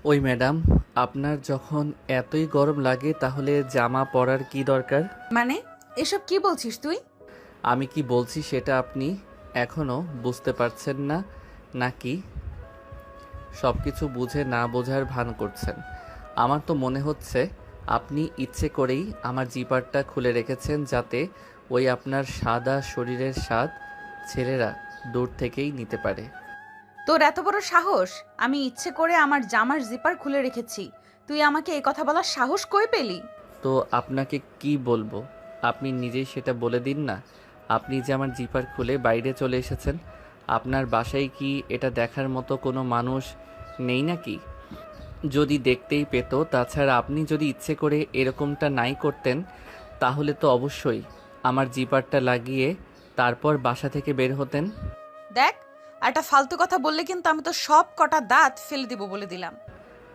ওই ম্যাডাম, আপনার যখন এতই গরম লাগে তাহলে জামা পরার কি দরকার? মানে এসব কি বলছিস তুই? আমি কি বলছি সেটা আপনি এখনও বুঝতে পারছেন না, নাকি সব কিছু বুঝে না বোঝার ভান করছেন? আমার তো মনে হচ্ছে আপনি ইচ্ছে করেই আমার জিপারটা খুলে রেখেছেন, যাতে ওই আপনার সাদা শরীরের স্বাদ ছেলেরা দূর থেকেই নিতে পারে। তোর এত বড় সাহস! আমি ইচ্ছে করে আমার জামার জিপার খুলে রেখেছি, তুই আমাকে এই কথা বলার সাহস কই পেলি? তো আপনাকে কি বলবো? আপনি নিজেই সেটা বলে দিন না। আপনি যে আমার জিপার খুলে বাইরে চলে এসেছেন, আপনার বাসায় কি এটা দেখার মতো কোনো মানুষ নেই নাকি? যদি দেখতেই পেত। তাছাড়া আপনি যদি ইচ্ছে করে এরকমটা নাই করতেন, তাহলে তো অবশ্যই আমার জিপারটা লাগিয়ে তারপর বাসা থেকে বের হতেন। দেখ, একটা ফালতু কথা বললে কিন্তু আমি তো সব কটা দাঁত ফেলে দিব বলে দিলাম।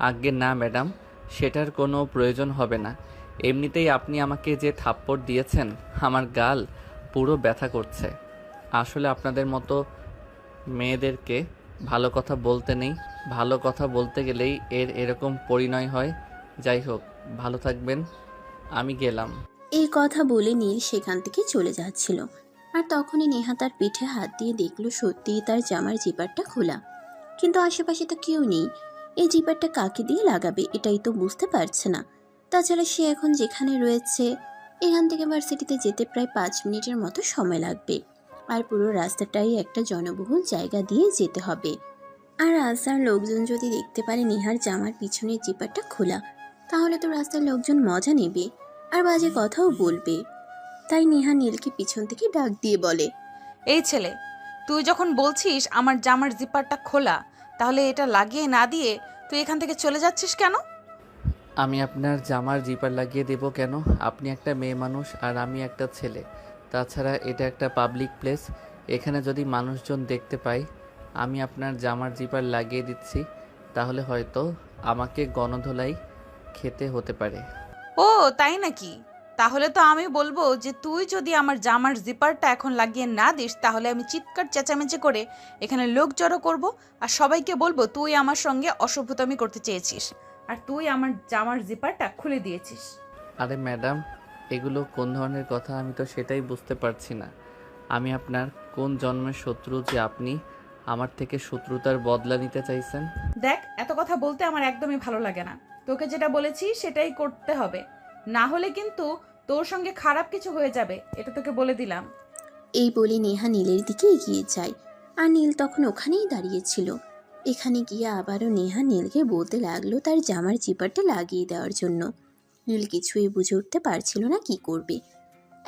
আজ্ঞে না ম্যাডাম, সেটার কোনো প্রয়োজন হবে না। এমনিতেই আপনি আমাকে যে থাপ্পড় দিয়েছেন, আমার গাল পুরো ব্যথা করছে। আসলে আপনাদের মতো মেয়েদেরকে ভালো কথা বলতে নেই, ভালো কথা বলতে গেলেই এরকম পরিণয় হয়। যাই হোক, ভালো থাকবেন, আমি গেলাম। এই কথা বলে নীল সেখান থেকে চলে যাচ্ছিল। আর তখনই নেহা তার পিঠে হাত দিয়ে দেখলো সত্যিই তার জামার জিপারটা খোলা। কিন্তু আশেপাশে তো কেউ নেই। এই জিপারটা কাকে দিয়ে লাগাবে এটাই তো বুঝতে পারছে না। তাছাড়া সে এখন যেখানে রয়েছে, এখান থেকে ভার্সিটিতে যেতে প্রায় 5 মিনিটের মতো সময় লাগবে। আর পুরো রাস্তাটাই একটা জনবহুল জায়গা দিয়ে যেতে হবে। আর রাস্তার লোকজন যদি দেখতে পারে নেহার জামার পিছনের জিপারটা খোলা, তাহলে তো রাস্তার লোকজন মজা নেবে আর বাজে কথাও বলবে। তাই নেহা নীলকে পিছন থেকে ডাক দিয়ে বলে, এই ছেলে, তুই যখন বলছিস আমার জামার জিপারটা খোলা, তাহলে এটা লাগিয়ে না দিয়ে তুই এখান থেকে চলে যাচ্ছিস কেন? আমি আপনার জামার জিপার লাগিয়ে দেব কেন? আপনি একটা মেয়ে মানুষ আর আমি একটা ছেলে। তাছাড়া এটা একটা পাবলিক প্লেস, এখানে যদি মানুষজন দেখতে পায় আমি আপনার জামার জিপার লাগিয়ে দিচ্ছি, তাহলে হয়তো আমাকে গণধোলাই খেতে হতে পারে। ও, তাই নাকি? তাহলে তো আমি বলবো যে তুই যদি আমার জামার জিপারটা এখন লাগিয়ে না দিস, তাহলে আমি চিৎকার চেঁচামেচি করে এখানে লোক জড়ো করব, আর সবাইকে বলবো তুই আমার সঙ্গে অসভ্যতামি করতে চেয়েছিস আর তুই আমার জামার জিপারটা খুলে দিয়েছিস। আরে ম্যাডাম, এগুলো কোন ধরনের কথা আমি তো সেটাই বুঝতে পারছি না। আমি আপনার কোন জন্মের শত্রু যে আপনি আমার থেকে শত্রুতার বদলা নিতে চাইছেন? দেখ, এত কথা বলতে আমার একদমই ভালো লাগে না। তোকে যেটা বলেছি সেটাই করতে হবে, না হলে কিন্তু তোর সঙ্গে খারাপ কিছু হয়ে যাবে, এটা তোকে বলে দিলাম। এই বলে নেহা নীলের দিকে এগিয়ে যায়। আর নীল তখন ওখানেই দাঁড়িয়েছিল। এখানে গিয়ে আবারও নেহা নীলকে বলতে লাগলো তার জামার জিপারটা লাগিয়ে দেওয়ার জন্য। নীল কিছুই বুঝে উঠতে পারছিল না কি করবে।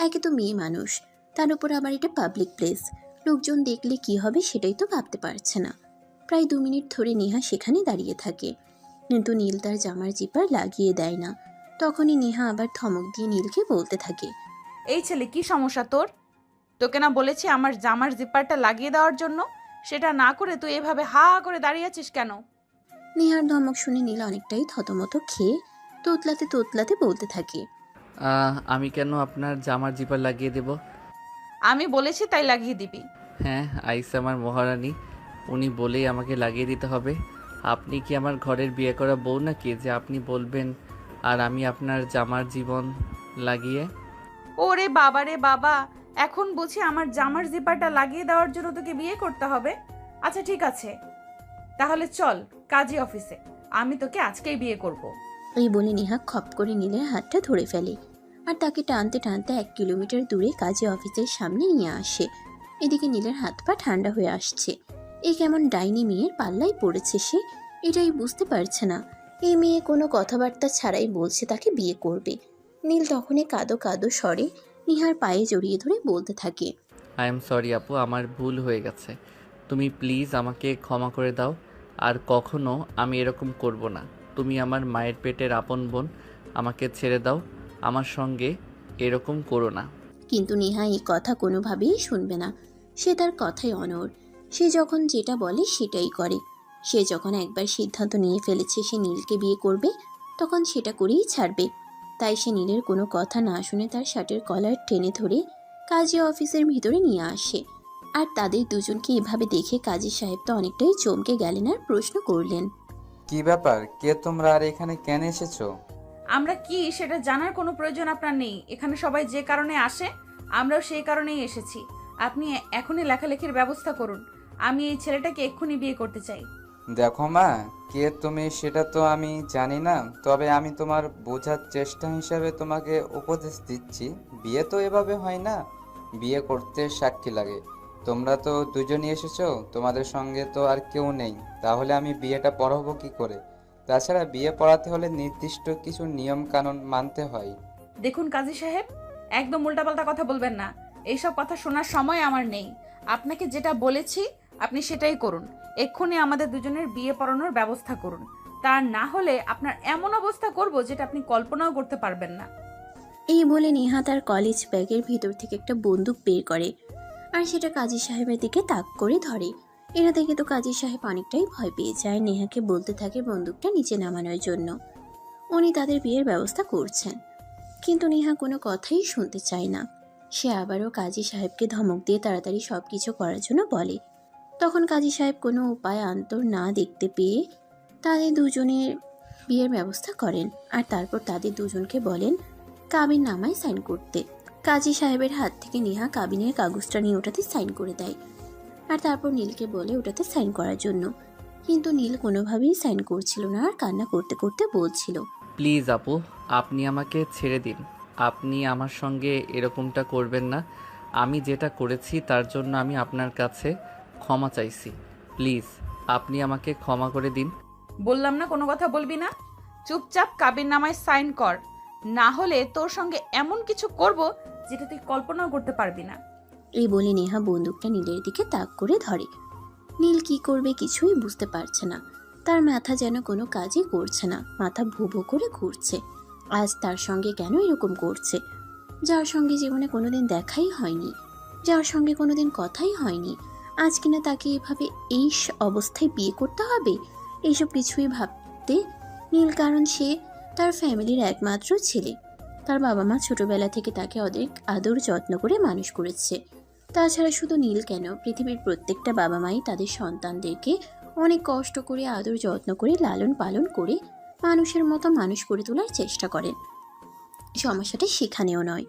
একে তো মেয়ে মানুষ, তার উপর আবার এটা পাবলিক প্লেস, লোকজন দেখলে কি হবে সেটাই তো ভাবতে পারছে না। প্রায় 2 মিনিট ধরে নেহা সেখানে দাঁড়িয়ে থাকে, কিন্তু নীল তার জামার জিপার লাগিয়ে দেয় না। তখনই নেহা আবার ধমক দিয়ে নীলকে বলতে থাকে, এই ছেলে, কি সমস্যা তোর? তোকে না বলেছি আমার জামার জিপারটা লাগিয়ে দেওয়ার জন্য? সেটা না করে তুই এভাবে হা করে দাঁড়িয়ে আছিস কেন? নেহার ধমক শুনে নীল অনেকটাই থতমত খেয়ে তোতলাতে তোতলাতে বলতে থাকে, আমি কেন আপনার জামার জিপার লাগিয়ে দেব? আমি বলেছি তাই লাগিয়ে দিবি। হ্যাঁ, আইসা আমার মহারানী, উনি বলেই আমাকে লাগিয়ে দিতে হবে। আপনি কি আমার ঘরের বিয়ে করা বউ নাকি যে আপনি বলবেন আর আমি আপনার জামার জীবন লাগিয়ে? ওরে বাবা রে বাবা, এখন বুঝি আমার জামার জিপারটা লাগিয়ে দেওয়ার জন্য তোকে বিয়ে করতে হবে? আচ্ছা ঠিক আছে, তাহলে চল কাজী অফিসে, আমি তোকে আজকেই বিয়ে করব। এই বলে নেহা খপ করে নীলের হাতটা ধরে ফেলে আর তাকে টানতে টানতে 1 কিলোমিটার দূরে কাজী অফিসের সামনে নিয়ে আসে। এদিকে নীলের হাত পা ঠান্ডা হয়ে আসছে। এই কেমন ডাইনি মেয়ের পাল্লায় পড়েছে সে, এটাই বুঝতে পারছে না। এই মেয়ে কোনো কথাবার্তা ছাড়াই বলছে তাকে বিয়ে করবে। নীল তখনই কাঁদো কাঁদো স্বরে নিহার পায়ে জড়িয়ে ধরে বলতে থাকে, আই এম সরি আপু, আমার ভুল হয়ে গেছে। তুমি প্লিজ আমাকে ক্ষমা করে দাও। আর কখনো আমি এরকম করব না। তুমি আমার মায়ের পেটের আপন বোন, আমাকে ছেড়ে দাও। আমার সঙ্গে এরকম করো না। কিন্তু নেহা এই কথা কোনোভাবেই শুনবে না। সে তার কথায় অনড়। সে যখন যেটা বলে সেটাই করে। সে যখন একবার সিদ্ধান্ত নিয়ে ফেলেছে সে নীলকে বিয়ে করবে, তখন সেটা করেই ছাড়বে। তাই সে নীলের কোনো কথা না শুনে তার শার্টের কলার টেনে ধরে কাজী অফিসের ভিতরে নিয়ে আসে। আর তাদের দুজনকে এভাবে দেখে কাজী সাহেব তো অনেকটাই চমকে গেলেন আর প্রশ্ন করলেন, কি ব্যাপার, কে তোমরা আর এখানে কেন এসেছো? আমরা কি সেটা জানার কোনো প্রয়োজন আপনার নেই। এখানে সবাই যে কারণে আসে আমরাও সেই কারণেই এসেছি। আপনি এখনই লেখালেখির ব্যবস্থা করুন। আমি এই ছেলেটাকে এক্ষুনি বিয়ে করতে চাই। দেখো মা, কে তুমি সেটা তো আমি জানি না, তবে আমি তোমার বোঝার চেষ্টা হিসাবে তোমাকে উপদেশ দিচ্ছি। বিয়ে তো এভাবে হয় না, বিয়ে করতে সাক্ষী লাগে। তোমরা তো দুজনই এসেছো, তোমাদের সঙ্গে তো আর কেউ নেই, তাহলে আমি বিয়েটা পড়াবো কি করে? তাছাড়া বিয়ে পড়াতে হলে নির্দিষ্ট কিছু নিয়ম কানুন মানতে হয়। দেখুন কাজী সাহেব, একদম উল্টাপাল্টা কথা বলবেন না। এইসব কথা শোনার সময় আমার নেই। আপনাকে যেটা বলেছি আপনি সেটাই করুন। এক্ষুনি আমাদের দুজনের বিয়ে পড়ানোর ব্যবস্থা করুন। তা না হলে আপনার এমন অবস্থা করব যেটা আপনি কল্পনাও করতে পারবেন না। এই বলে নেহা তার কলেজ ব্যাগের ভিতর থেকে একটা বন্দুক বের করে আর সেটা কাজী সাহেবের দিকে তাক করে ধরে। এটা দেখে তো কাজী সাহেব অনেকটাই ভয় পেয়ে যায়। নেহাকে বলতে থাকে বন্দুকটা নিচে নামানোর জন্য। উনি তাদের বিয়ের ব্যবস্থা করছেন, কিন্তু নেহা কোনো কথাই শুনতে চায় না। সে আবারও কাজী সাহেবকে ধমক দিয়ে তাড়াতাড়ি সব কিছু করার জন্য বলে। তখন কাজী সাহেব কোনো উপায় অন্তর না দেখতে পেয়ে তাদের দুজনের বিয়ের ব্যবস্থা করেন আর তারপর তাদের দুজনকে বলেন কাবিন নামায় সাইন করতে। কাজী সাহেবের হাত থেকে নেহা কাবিনের কাগজটা নিয়ে ওটাতে সাইন করে দেয় আর তারপর নীলকে বলে ওটাতে সাইন করার জন্য, কিন্তু নীল কোনোভাবেই সাইন করছিল না আর কান্না করতে করতে বলছিল, প্লিজ আপু, আপনি আমাকে ছেড়ে দিন। আপনি আমার সঙ্গে এরকমটা করবেন না। আমি যেটা করেছি তার জন্য আমি আপনার কাছে ক্ষমা চাইছি। প্লিজ আপনি আমাকে ক্ষমা করে দিন। বললাম না কোনো কথা বলবি না। চুপচাপ কাবিননামায় সাইন কর, না হলে তোর সঙ্গে এমন কিছু করব যেটা তুই কল্পনাও করতে পারবি না। এই বলে নেহা বন্দুকটা নীলের দিকে তাক করে ধরে। নীল কি করবে কিছুই বুঝতে পারছে না। তার মাথা যেন কোনো কাজই করছে না, মাথা ভো ভো করে ঘুরছে। আজ তার সঙ্গে কেন এরকম করছে? যার সঙ্গে জীবনে কোনোদিন দেখাই হয়নি, যার সঙ্গে কোনোদিন কথাই হয়নি, আজ কিনা তাকে এভাবে এই অবস্থায় বিয়ে করতে হবে। এইসব কিছুই ভাবতে নীল, কারণ সে তার ফ্যামিলির একমাত্র ছেলে। তার বাবা মা ছোটবেলা থেকে তাকে অনেক আদর যত্ন করে মানুষ করেছে। তাছাড়া শুধু নীল কেন, পৃথিবীর প্রত্যেকটা বাবা মাই তাদের সন্তানদেরকে অনেক কষ্ট করে আদর যত্ন করে লালন পালন করে মানুষের মতো মানুষ করে তোলার চেষ্টা করেন। সমস্যাটা সেখানেও নয়,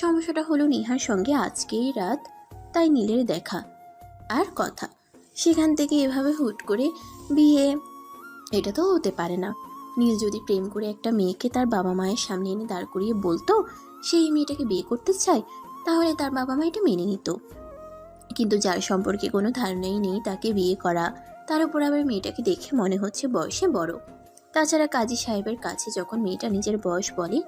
সমস্যাটা হলো নেহার সঙ্গে আজকেই রাত তাই নীলের দেখা আর কথা। সেখান থেকে এভাবে হুট করে বিয়ে, এটা তো হতে পারে না। নীল যদি প্রেম করে একটা মেয়েকে তার বাবা মায়ের সামনে এনে দাঁড় করিয়ে বলতো সেই মেয়েটাকে বিয়ে করতে চায়, তাহলে তার বাবা মা এটা মেনে নিত। কিন্তু যার সম্পর্কে কোনো ধারণাই নেই তাকে বিয়ে করা, তার উপর আবার মেয়েটাকে দেখে মনে হচ্ছে বয়সে বড়। তাছাড়া কাজী সাহেবের কাছে যখন মেয়েটা নিজের বয়স বলে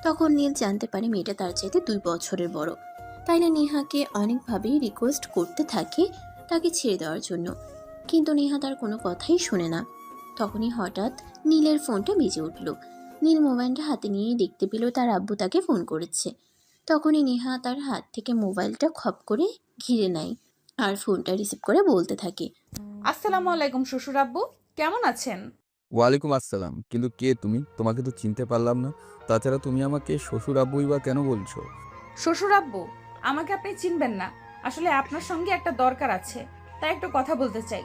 তখন নীল জানতে পারে মেয়েটা তার চাইতে 2 বছরের বড়। তাই না নেহাকে অনেকভাবেই রিকোয়েস্ট করতে থাকে তাকে ছেড়ে দেওয়ার জন্য, কিন্তু নেহা তার কোনো কথাই শোনে না। তখনই হঠাৎ নীলের ফোনটা বেজে উঠল। নীল মোবাইলটা হাতে নিয়ে দেখতে পেল তার আব্বু তাকে ফোন করেছে। তখনই নেহা তার হাত থেকে মোবাইলটা খপ করে ঘিরে নেয় আর ফোনটা রিসিভ করে বলতে থাকে, আসসালামু আলাইকুম শ্বশুর আব্বু, কেমন আছেন? ওয়ালাইকুম আসসালাম। কিন্তু কে তুমি? তোমাকে তো চিনতে পারলাম না। তাছাড়া তুমি আমাকে শ্বশুর আব্বুই বা কেন বলছো? শ্বশুর আব্বু, আমাকে আপনি চিনবেন না। আসলে আপনার সঙ্গে একটা দরকার আছে, তাই একটু কথা বলতে চাই।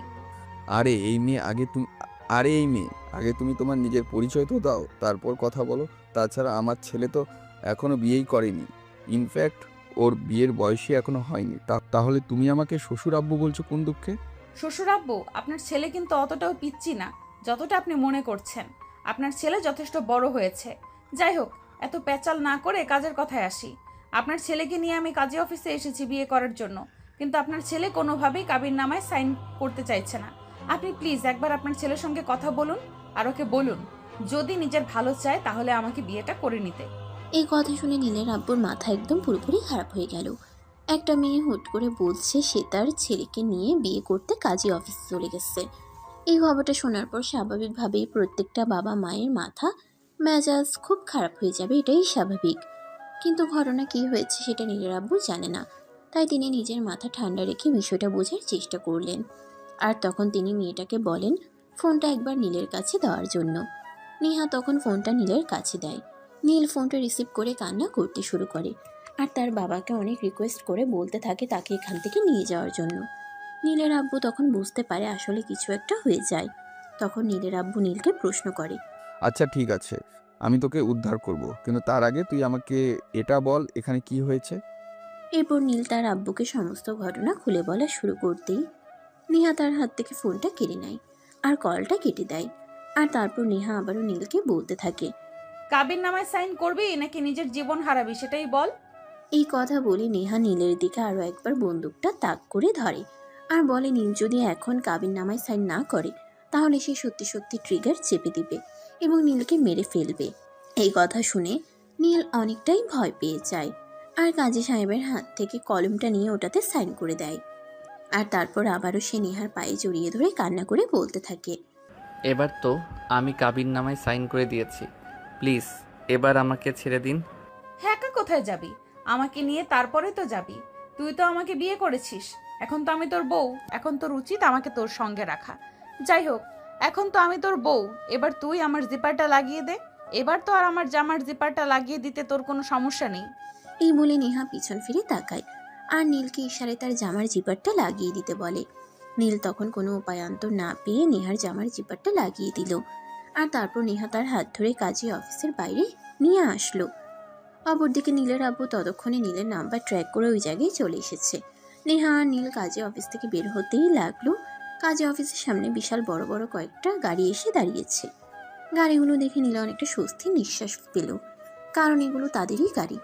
আরে এই মেয়ে আগে তুমি আরে এই মেয়ে আগে তুমি তোমার নিজের পরিচয় তো দাও, তারপর কথা বলো। তাছাড়া আমার ছেলে তো এখনো বিয়েই করেনি। ইনফ্যাক্ট ওর বিয়ের বয়সই এখনো হয়নি। তাহলে তুমি আমাকে শ্বশুর আব্বু বলছো কোন দুঃখে? শ্বশুর আব্বু, আপনার ছেলে কিন্তু অতটাও পিচ্চি না যতটা আপনি মনে করছেন। আপনার ছেলে যথেষ্ট বড় হয়েছে। যাই হোক, এত প্যাচাল না করে কাজের কথায় আসি। আপনার ছেলেকে নিয়ে আমি কাজী অফিসে এসেছি বিয়ে করার জন্য, কিন্তু আপনার ছেলে কোনোভাবেই কাবিননামায় সাইন করতে চাইছে না। আপনি প্লিজ একবার আপনার ছেলের সঙ্গে কথা বলুন আর ওকে বলুন যদি নিজের ভালো চায় তাহলে আমাকে বিয়েটা করে নিতে। এই কথা শুনে নীলের আব্বুর মাথা একদম পুরোপুরি খারাপ হয়ে গেল। একটা মেয়ে হুট করে বলছে সে তার ছেলেকে নিয়ে বিয়ে করতে কাজী অফিসে চলে গেছে। এই খবরটা শোনার পর স্বাভাবিকভাবেই প্রত্যেকটা বাবা মায়ের মাথা মেজাজ খুব খারাপ হয়ে যাবে, এটাই স্বাভাবিক। কিন্তু ঘটনা কি হয়েছে সেটা নীলের আব্বু জানে না, তাই তিনি নিজের মাথা ঠান্ডা রেখে বিষয়টা বোঝার চেষ্টা করলেন। আর তখন তিনি মেয়েটাকে বলেন ফোনটা একবার নীলের কাছে দেওয়ার জন্য। নেহা তখন ফোনটা নীলের কাছে দেয়। নীল ফোনটা রিসিভ করে কান্না করতে শুরু করে আর তার বাবাকে অনেক রিকোয়েস্ট করে বলতে থাকে তাকে এখান থেকে নিয়ে যাওয়ার জন্য। নীলের আব্বু তখন বুঝতে পারে আসলে কিছু একটা হয়ে যায়। তখন নীলের আব্বু নীলকে প্রশ্ন করে। আচ্ছা ঠিক আছে, আমি তোকে উদ্ধার করব, কিন্তু তার আগে তুই আমাকে এটা বল এখানে কি হয়েছে। এরপর নীল তার আব্বুকে সমস্ত ঘটনা খুলে বলা শুরু করতেই নেহা তার হাত থেকে ফোনটা কেড়ে নেয় আর কলটা কেটে দেয়। আর তারপর নেহা আবারও নীলকে বলতে থাকে। কাবির নামায় সাইন করবি নাকি নিজের জীবন হারাবি সেটাই বল। এই কথা বলে নেহা নীলের দিকে আরো একবার বন্দুকটা তাক করে ধরে আর বলে নীল যদি এখন কাবিননামায় সাইন না করে তাহলে সে সত্যি সত্যি ট্রিগার চেপে দিবে এবং নীলকে মেরে ফেলবে। এই কথা শুনে নীল অনেকটাই ভয় পেয়ে যায় আর কাজী সাহেবের হাত থেকে কলমটা নিয়ে ওটাতে সাইন করে দেয়। আর তারপর আবারও সে নেহার পায়ে জড়িয়ে ধরে কান্না করে বলতে থাকে। এবার তো আমি কাবিননামায় সাইন করে দিয়েছি, প্লিজ এবার আমাকে ছেড়ে দিন। হ্যাঁ, একা কোথায় যাবি? আমাকে নিয়ে তারপরে তো যাবি। তুই তো আমাকে বিয়ে করেছিস, এখন তো আমি তোর বউ, এখন তোর উচিত আমাকে তোর সঙ্গে রাখা। যাই হোক, এখন তো আমি তোর বউ, এবার তুই আমার জিপারটা লাগিয়ে দে। এবার তো আর আমার জামার জিপারটা লাগিয়ে দিতে তোর কোনো সমস্যা নেই। এই বলে নেহা পিছন ফিরে তাকায় আর নীলকে ইশারায় তার জামার জিপারটা লাগিয়ে দিতে বলে। নীল তখন কোনো উপায়ান্তর না পেয়ে নেহার জামার জিপারটা লাগিয়ে দিল আর তারপর নেহা তার হাত ধরে কাজী অফিসের বাইরে নিয়ে আসলো। অপরদিকে নীলের আব্বু ততক্ষণে নীলের নাম্বার ট্র্যাক করে ওই জায়গায় চলে এসেছে। নেহা আর নীল কাজী অফিস থেকে বের হতেই লাগলো কাজী অফিসের সামনে বিশাল বড় বড় কয়েকটা গাড়ি এসে দাঁড়িয়েছে। গাড়িগুলো দেখে নীল অনেকটা স্বস্তির নিঃশ্বাস পেল, কারণ এগুলো তাদেরই গাড়ি।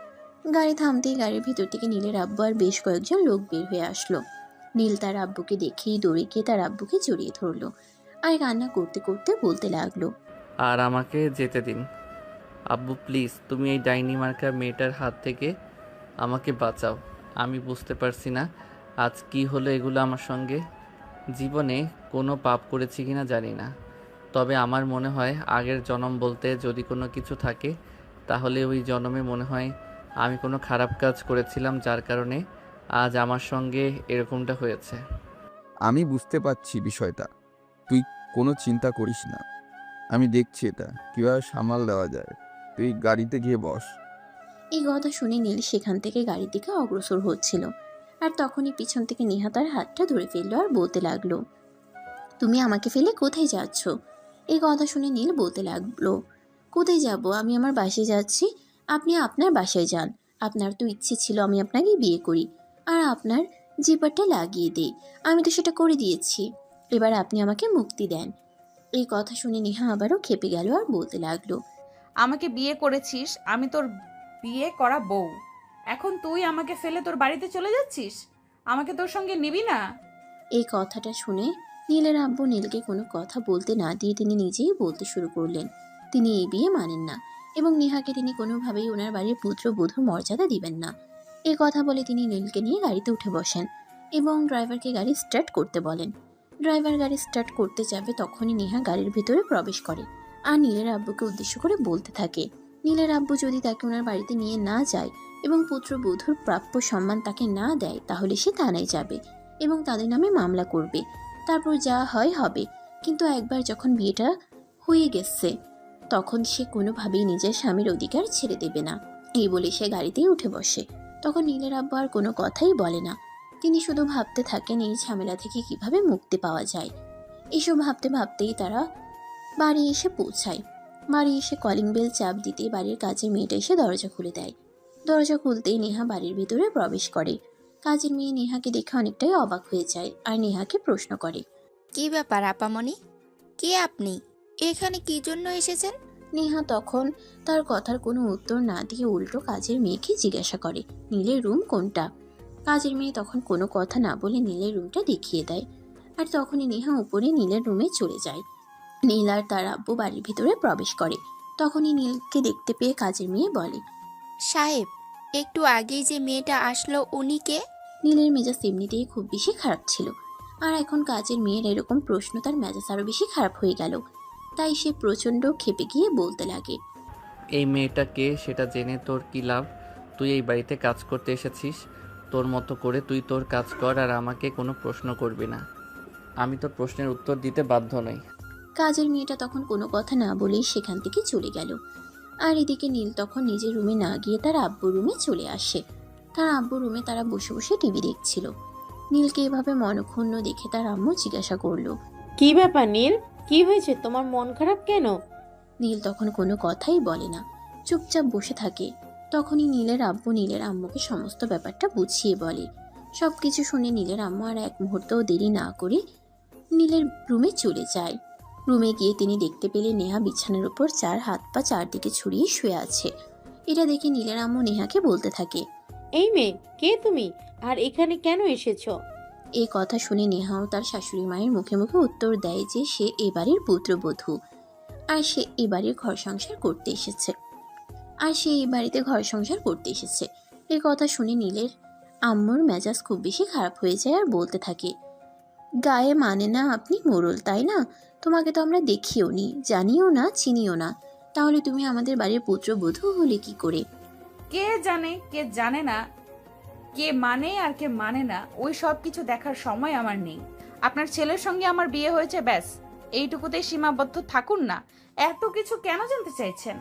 গাড়ি থামতেই গাড়ির ভিতর থেকে নীলের আব্বু আর বেশ কয়েকজন লোক বের হয়ে আসলো। নীল তার আব্বুকে দেখেই দৌড়ে গিয়ে তার আব্বুকে জড়িয়ে ধরলো আর কান্না করতে করতে বলতে লাগলো। আর আমাকে যেতে দিন আব্বু, প্লিজ তুমি এই ডাইনি মার্কা মেয়েটার হাত থেকে আমাকে বাঁচাও। আমি বুঝতে পারছি না আজ কি হলো এগুলো আমার সঙ্গে। জীবনে কোনো পাপ করেছি কিনা জানি না, তবে আমার মনে হয় আগের জন্ম বলতে যদি কোনো কিছু থাকে তাহলে ওই জন্মে মনে হয় আমি কোনো খারাপ কাজ করেছিলাম, যার কারণে আজ আমার সঙ্গে এরকমটা হয়েছে। আমি বুঝতে পারছি বিষয়টা, তুই কোনো চিন্তা করিস না, আমি দেখছি এটা কীভাবে সামাল দেওয়া যায়। তুই গাড়িতে গিয়ে বস। এই কথা শুনে নীল সেখান থেকে গাড়ির দিকে অগ্রসর হচ্ছিল আর তখনই পিছন থেকে নেহা তার হাতটা ধরে ফেললো আর বলতে লাগলো। তুমি আমাকে ফেলে কোথায় যাচ্ছ? এই কথা শুনে নীল বলতে লাগলো, কোথায় যাব? আমি আমার বাসায় যাচ্ছি। আপনি আপনার বাসায় যান। আপনার তো ইচ্ছে ছিল আমি আপনাকে বিয়ে করি আর আপনার জিপারটা লাগিয়ে দেই, আমি তো সেটা করে দিয়েছি। এবার আপনি আমাকে মুক্তি দেন। এই কথা শুনে নেহা আবারও খেপে গেল আর বলতে লাগলো। আমাকে বিয়ে করেছিস, আমি তোর বিয়ে করা বউ। এখন তুই আমাকে ফেলে তোর বাড়িতে চলে যাচ্ছিস? আমাকে তোর সঙ্গে নিবি না? এই কথাটা শুনে নীলের আব্বু নীলকে কোনো কথা বলতে না দিয়ে তিনি নিজেই বলতে শুরু করলেন তিনি এই বিয়ে মানেন না এবং নেহাকে তিনি কোনোভাবেই ওনার বাড়ির পুত্রবধূর মর্যাদা দিবেন না। এই কথা বলে তিনি নীলকে নিয়ে গাড়িতে উঠে বসেন এবং ড্রাইভারকে গাড়ি স্টার্ট করতে বলেন। ড্রাইভার গাড়ি স্টার্ট করতে যাবে তখনই নেহা গাড়ির ভিতরে প্রবেশ করে আর নীলের আব্বুকে উদ্দেশ্য করে বলতে থাকে। নীলের আব্বু যদি তাকে ওনার বাড়িতে নিয়ে না যায় এবং পুত্রবধূর প্রাপ্য সম্মান তাকে না দেয় তাহলে সে থানায় যাবে এবং তাদের নামে মামলা করবে। তারপর যা হয় হবে, কিন্তু একবার যখন বিয়েটা হয়ে গেছে তখন সে কোনোভাবেই নিজের স্বামীর অধিকার ছেড়ে দেবে না। এই বলে সে গাড়িতেই উঠে বসে। তখন নীলের আব্বু আর কোনো কথাই বলে না, তিনি শুধু ভাবতে থাকেন এই ঝামেলা থেকে কিভাবে মুক্তি পাওয়া যায়। এসব ভাবতে ভাবতেই তারা বাড়ি এসে পৌঁছায়। বাড়ি এসে কলিং বেল চাপ দিতে বাড়ির কাজের মেয়েটা এসে দরজা খুলে দেয়। দরজা খুলতেই নেহা বাড়ির ভিতরে প্রবেশ করে। কাজের মেয়ে নেহাকে দেখে অনেকটাই অবাক হয়ে যায় আর নেহাকে প্রশ্ন করে। কি ব্যাপার আপামনি, কে আপনি? এখানে কি জন্য এসেছেন? নেহা তখন তার কথার কোনো উত্তর না দিয়ে উল্টো কাজের মেয়েকে জিজ্ঞাসা করে নীলের রুম কোনটা। কাজের মেয়ে তখন কোনো কথা না বলে নীলের রুমটা দেখিয়ে দেয় আর তখনই নেহা উপরে নীলের রুমে চলে যায়। নীল আর তার আব্বু বাড়ির ভিতরে প্রবেশ করে। তখনই নীলকে দেখতে পেয়ে কাজের মেয়ে বলে, সাহেব, একটু আগেই যে মেয়েটা আসলো উনি কে? নীলের মেজাজ এমনিতেই খুব বেশি খারাপ ছিল আর এখন কাজের মেয়ের এরকম প্রশ্ন তার মেজাজ আরো বেশি খারাপ হয়ে গেল। তাই সে প্রচণ্ড ক্ষেপে গিয়ে বলতে লাগে, এই মেয়েটা কে সেটা জেনে তোর কি লাভ? তুই এই বাড়িতে কাজ করতে এসেছিস, তোর মতো করে তুই তোর কাজ কর আর আমাকে কোনো প্রশ্ন করবি না। আমি তোর প্রশ্নের উত্তর দিতে বাধ্য নই। কাজের মেয়েটা তখন কোনো কথা না বলেই সেখান থেকে চলে গেল। আর এদিকে নীল তখন নিজের রুমে না গিয়ে তার আব্বুর রুমে চলে আসে। তার আব্বুর রুমে তারা বসে বসে টিভি দেখছিল। নীলকে এভাবে মনক্ষুণ্ণ দেখে তার আম্মু জিজ্ঞাসা করলো, কি ব্যাপার নীল, কি হয়েছে, তোমার মন খারাপ কেন? নীল তখন কোনো কথাই বলে না, চুপচাপ বসে থাকে। তখনই নীলের আব্বু নীলের আম্মুকে সমস্ত ব্যাপারটা বুঝিয়ে বলে। সব কিছু শুনে নীলের আম্মু আর এক মুহূর্তও দেরি না করে নীলের রুমে চলে যায়। রুমে গিয়ে তিনি দেখতে পেলে নেহা বিছানার উপর চার হাত পা চারদিকে ছড়িয়ে শুয়ে আছে। এটা দেখে নীলের আম্মু নেহাকে বলতে থাকে, এই মেয়ে, কে তুমি আর এখানে কেন এসেছো? এই কথা শুনে নেহাও তার শাশুড়ি মায়ের মুখে মুখে উত্তর দেয় যে সে এ বাড়ির পুত্রবধূ, আর সে এই বাড়ির ঘর সংসার করতে এসেছে। এই কথা শুনে নীলের আম্মুর মেজাজ খুব বেশি খারাপ হয়ে যায় আর বলতে থাকে, গায়ে মানে না আপনি মোড়ল, তাই না? তোমাকে তো আমরা দেখিও নি, জানিও না, চিনিও না, তাহলে তুমি আমাদের বাড়ির পুত্রবধূ হলে কি করে? কে জানে কে জানে না, কে মানে আর কে মানে না, ওই সব কিছু দেখার সময় আমার নেই। আপনার ছেলের সঙ্গে আমার বিয়ে হয়েছে, ব্যাস, এইটুকুতেই সীমাবদ্ধ থাকুন না। এত কিছু কেন জানতে চাইছেন?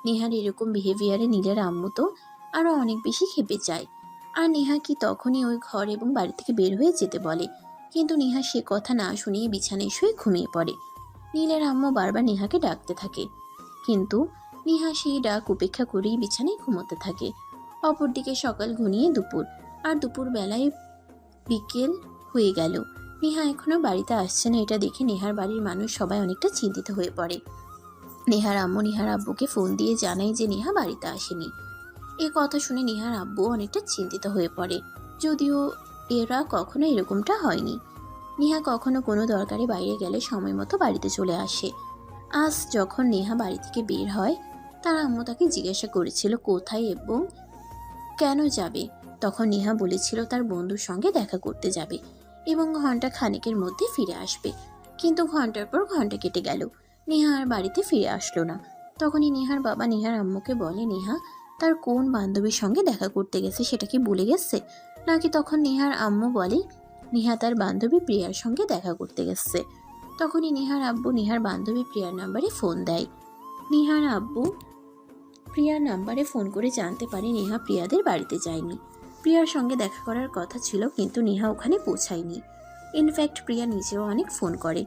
নেহার এরকম বিহেভিয়ারে নীলের আম্মু তো আরো অনেক বেশি খেপে যায়। আর নেহা কি তখনই ওই ঘর এবং বাড়ি থেকে বের হয়ে যেতে বলে, কিন্তু নেহা সে কথা না শুনিয়ে বিছানায় শুয়ে ঘুমিয়ে পড়ে। নীলের আম্মু বারবার নেহাকে ডাকতে থাকে, কিন্তু নেহা সেই ডাক উপেক্ষা করেই বিছানায় ঘুমোতে থাকে। অপরদিকে সকাল ঘনিয়ে দুপুর, আর দুপুর বেলায় বিকেল হয়ে গেল। নেহা এখনো বাড়িতে আসছে না। এটা দেখে নেহার বাড়ির মানুষ সবাই অনেকটা চিন্তিত হয়ে পড়ে। নেহার আম্মু নেহার আব্বুকে ফোন দিয়ে জানায় যে নেহা বাড়িতে আসেনি। এই কথা শুনে নেহার আব্বু অনেকটা চিন্তিত হয়ে পড়ে, যদিও এরা কখনো এরকমটা হয়নি। নেহা কখনো কোনো দরকারে বাইরে গেলে সময় মতো বাড়িতে চলে আসে। আজ যখন নেহা বাড়ি থেকে বের হয়, তার আম্মু তাকে জিজ্ঞাসা করেছিল কোথায় এবং কেন যাবে। তখন নেহা বলেছিল তার বন্ধুর সঙ্গে দেখা করতে যাবে এবং ঘন্টা খানেকের মধ্যে ফিরে আসবে। কিন্তু ঘন্টার পর ঘন্টা কেটে গেল, নেহা আর বাড়িতে ফিরে আসলো না। তখনই নেহার বাবা নেহার আম্মুকে বলে নেহা তার কোন বান্ধবীর সঙ্গে দেখা করতে গেছে সেটা কি ভুলে গেছে নাকি। তখন নেহার আম্মু বলে নেহা তার বান্ধবী প্রিয়ার সঙ্গে দেখা করতে গেছে। তখনই নেহার আব্বু নেহার বান্ধবী প্রিয়ার নাম্বারে ফোন দেয়। নেহার আব্বু প্রিয়ার নাম্বারে ফোন করে জানতে পারে নেহা প্রিয়াদের বাড়িতে যায়নি। প্রিয়ার সঙ্গে দেখা করার কথা ছিল, কিন্তু নেহা ওখানে পৌঁছায়নি। ইনফ্যাক্ট প্রিয়া নিজেও অনেক ফোন করে,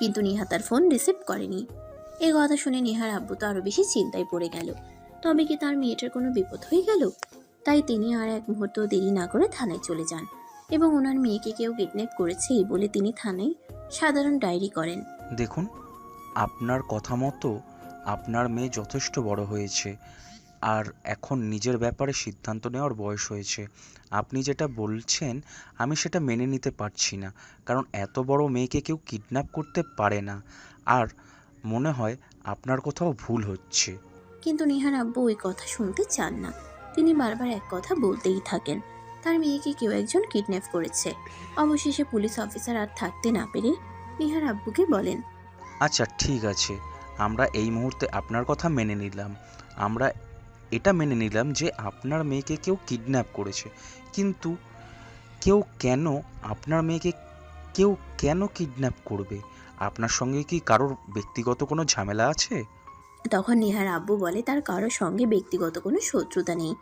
কিন্তু নেহা তার ফোন রিসিভ করেনি। এই কথা শুনে নেহার আব্বু তো আরো বেশি চিন্তায় পড়ে গেল। তবে কি তার মেয়েটার কোনো বিপদ হয়ে গেল? তাই তিনি আর এক মুহূর্ত দেরি না করে থানায় চলে যান এবং ওনার মেয়েকে কেউ কিডন্যাপ করেছে এই বলে তিনি থানায় সাধারণ ডায়েরি করেন। দেখুন, আপনার কথা মতো আপনার মেয়ে যথেষ্ট বড় হয়েছে আর এখন নিজের ব্যাপারে সিদ্ধান্ত নেওয়ার বয়স হয়েছে। আপনি যেটা বলছেন আমি সেটা মেনে নিতে পারছি না, কারণ এত বড় মেয়েকে কেউ কিডন্যাপ করতে পারে না। আর মনে হয় আপনার কোথাও ভুল হচ্ছে। কিন্তু নেহার আব্বু ওই কথা শুনতে চান না। তিনি বারবার এক কথা বলতেই থাকেন, তার মেয়েকে কেউ একজন কিডন্যাপ করেছে। অবশেষে পুলিশ অফিসার আর থাকতে না পেরে নেহার আব্বুকে বলেন, আচ্ছা ঠিক আছে, আমরা এই মুহূর্তে আপনার কথা মেনে নিলাম। আমরা এটা মেনে নিলাম যে আপনার মেয়েকে কেউ কিডন্যাপ করেছে, কিন্তু আপনার মেয়েকে কেন কিডন্যাপ করবে? আপনার সঙ্গে কি কারোর ব্যক্তিগত কোনো ঝামেলা আছে? তখন নেহার আব্বু বলে তার কারোর সঙ্গে ব্যক্তিগত কোনো শত্রুতা নেই।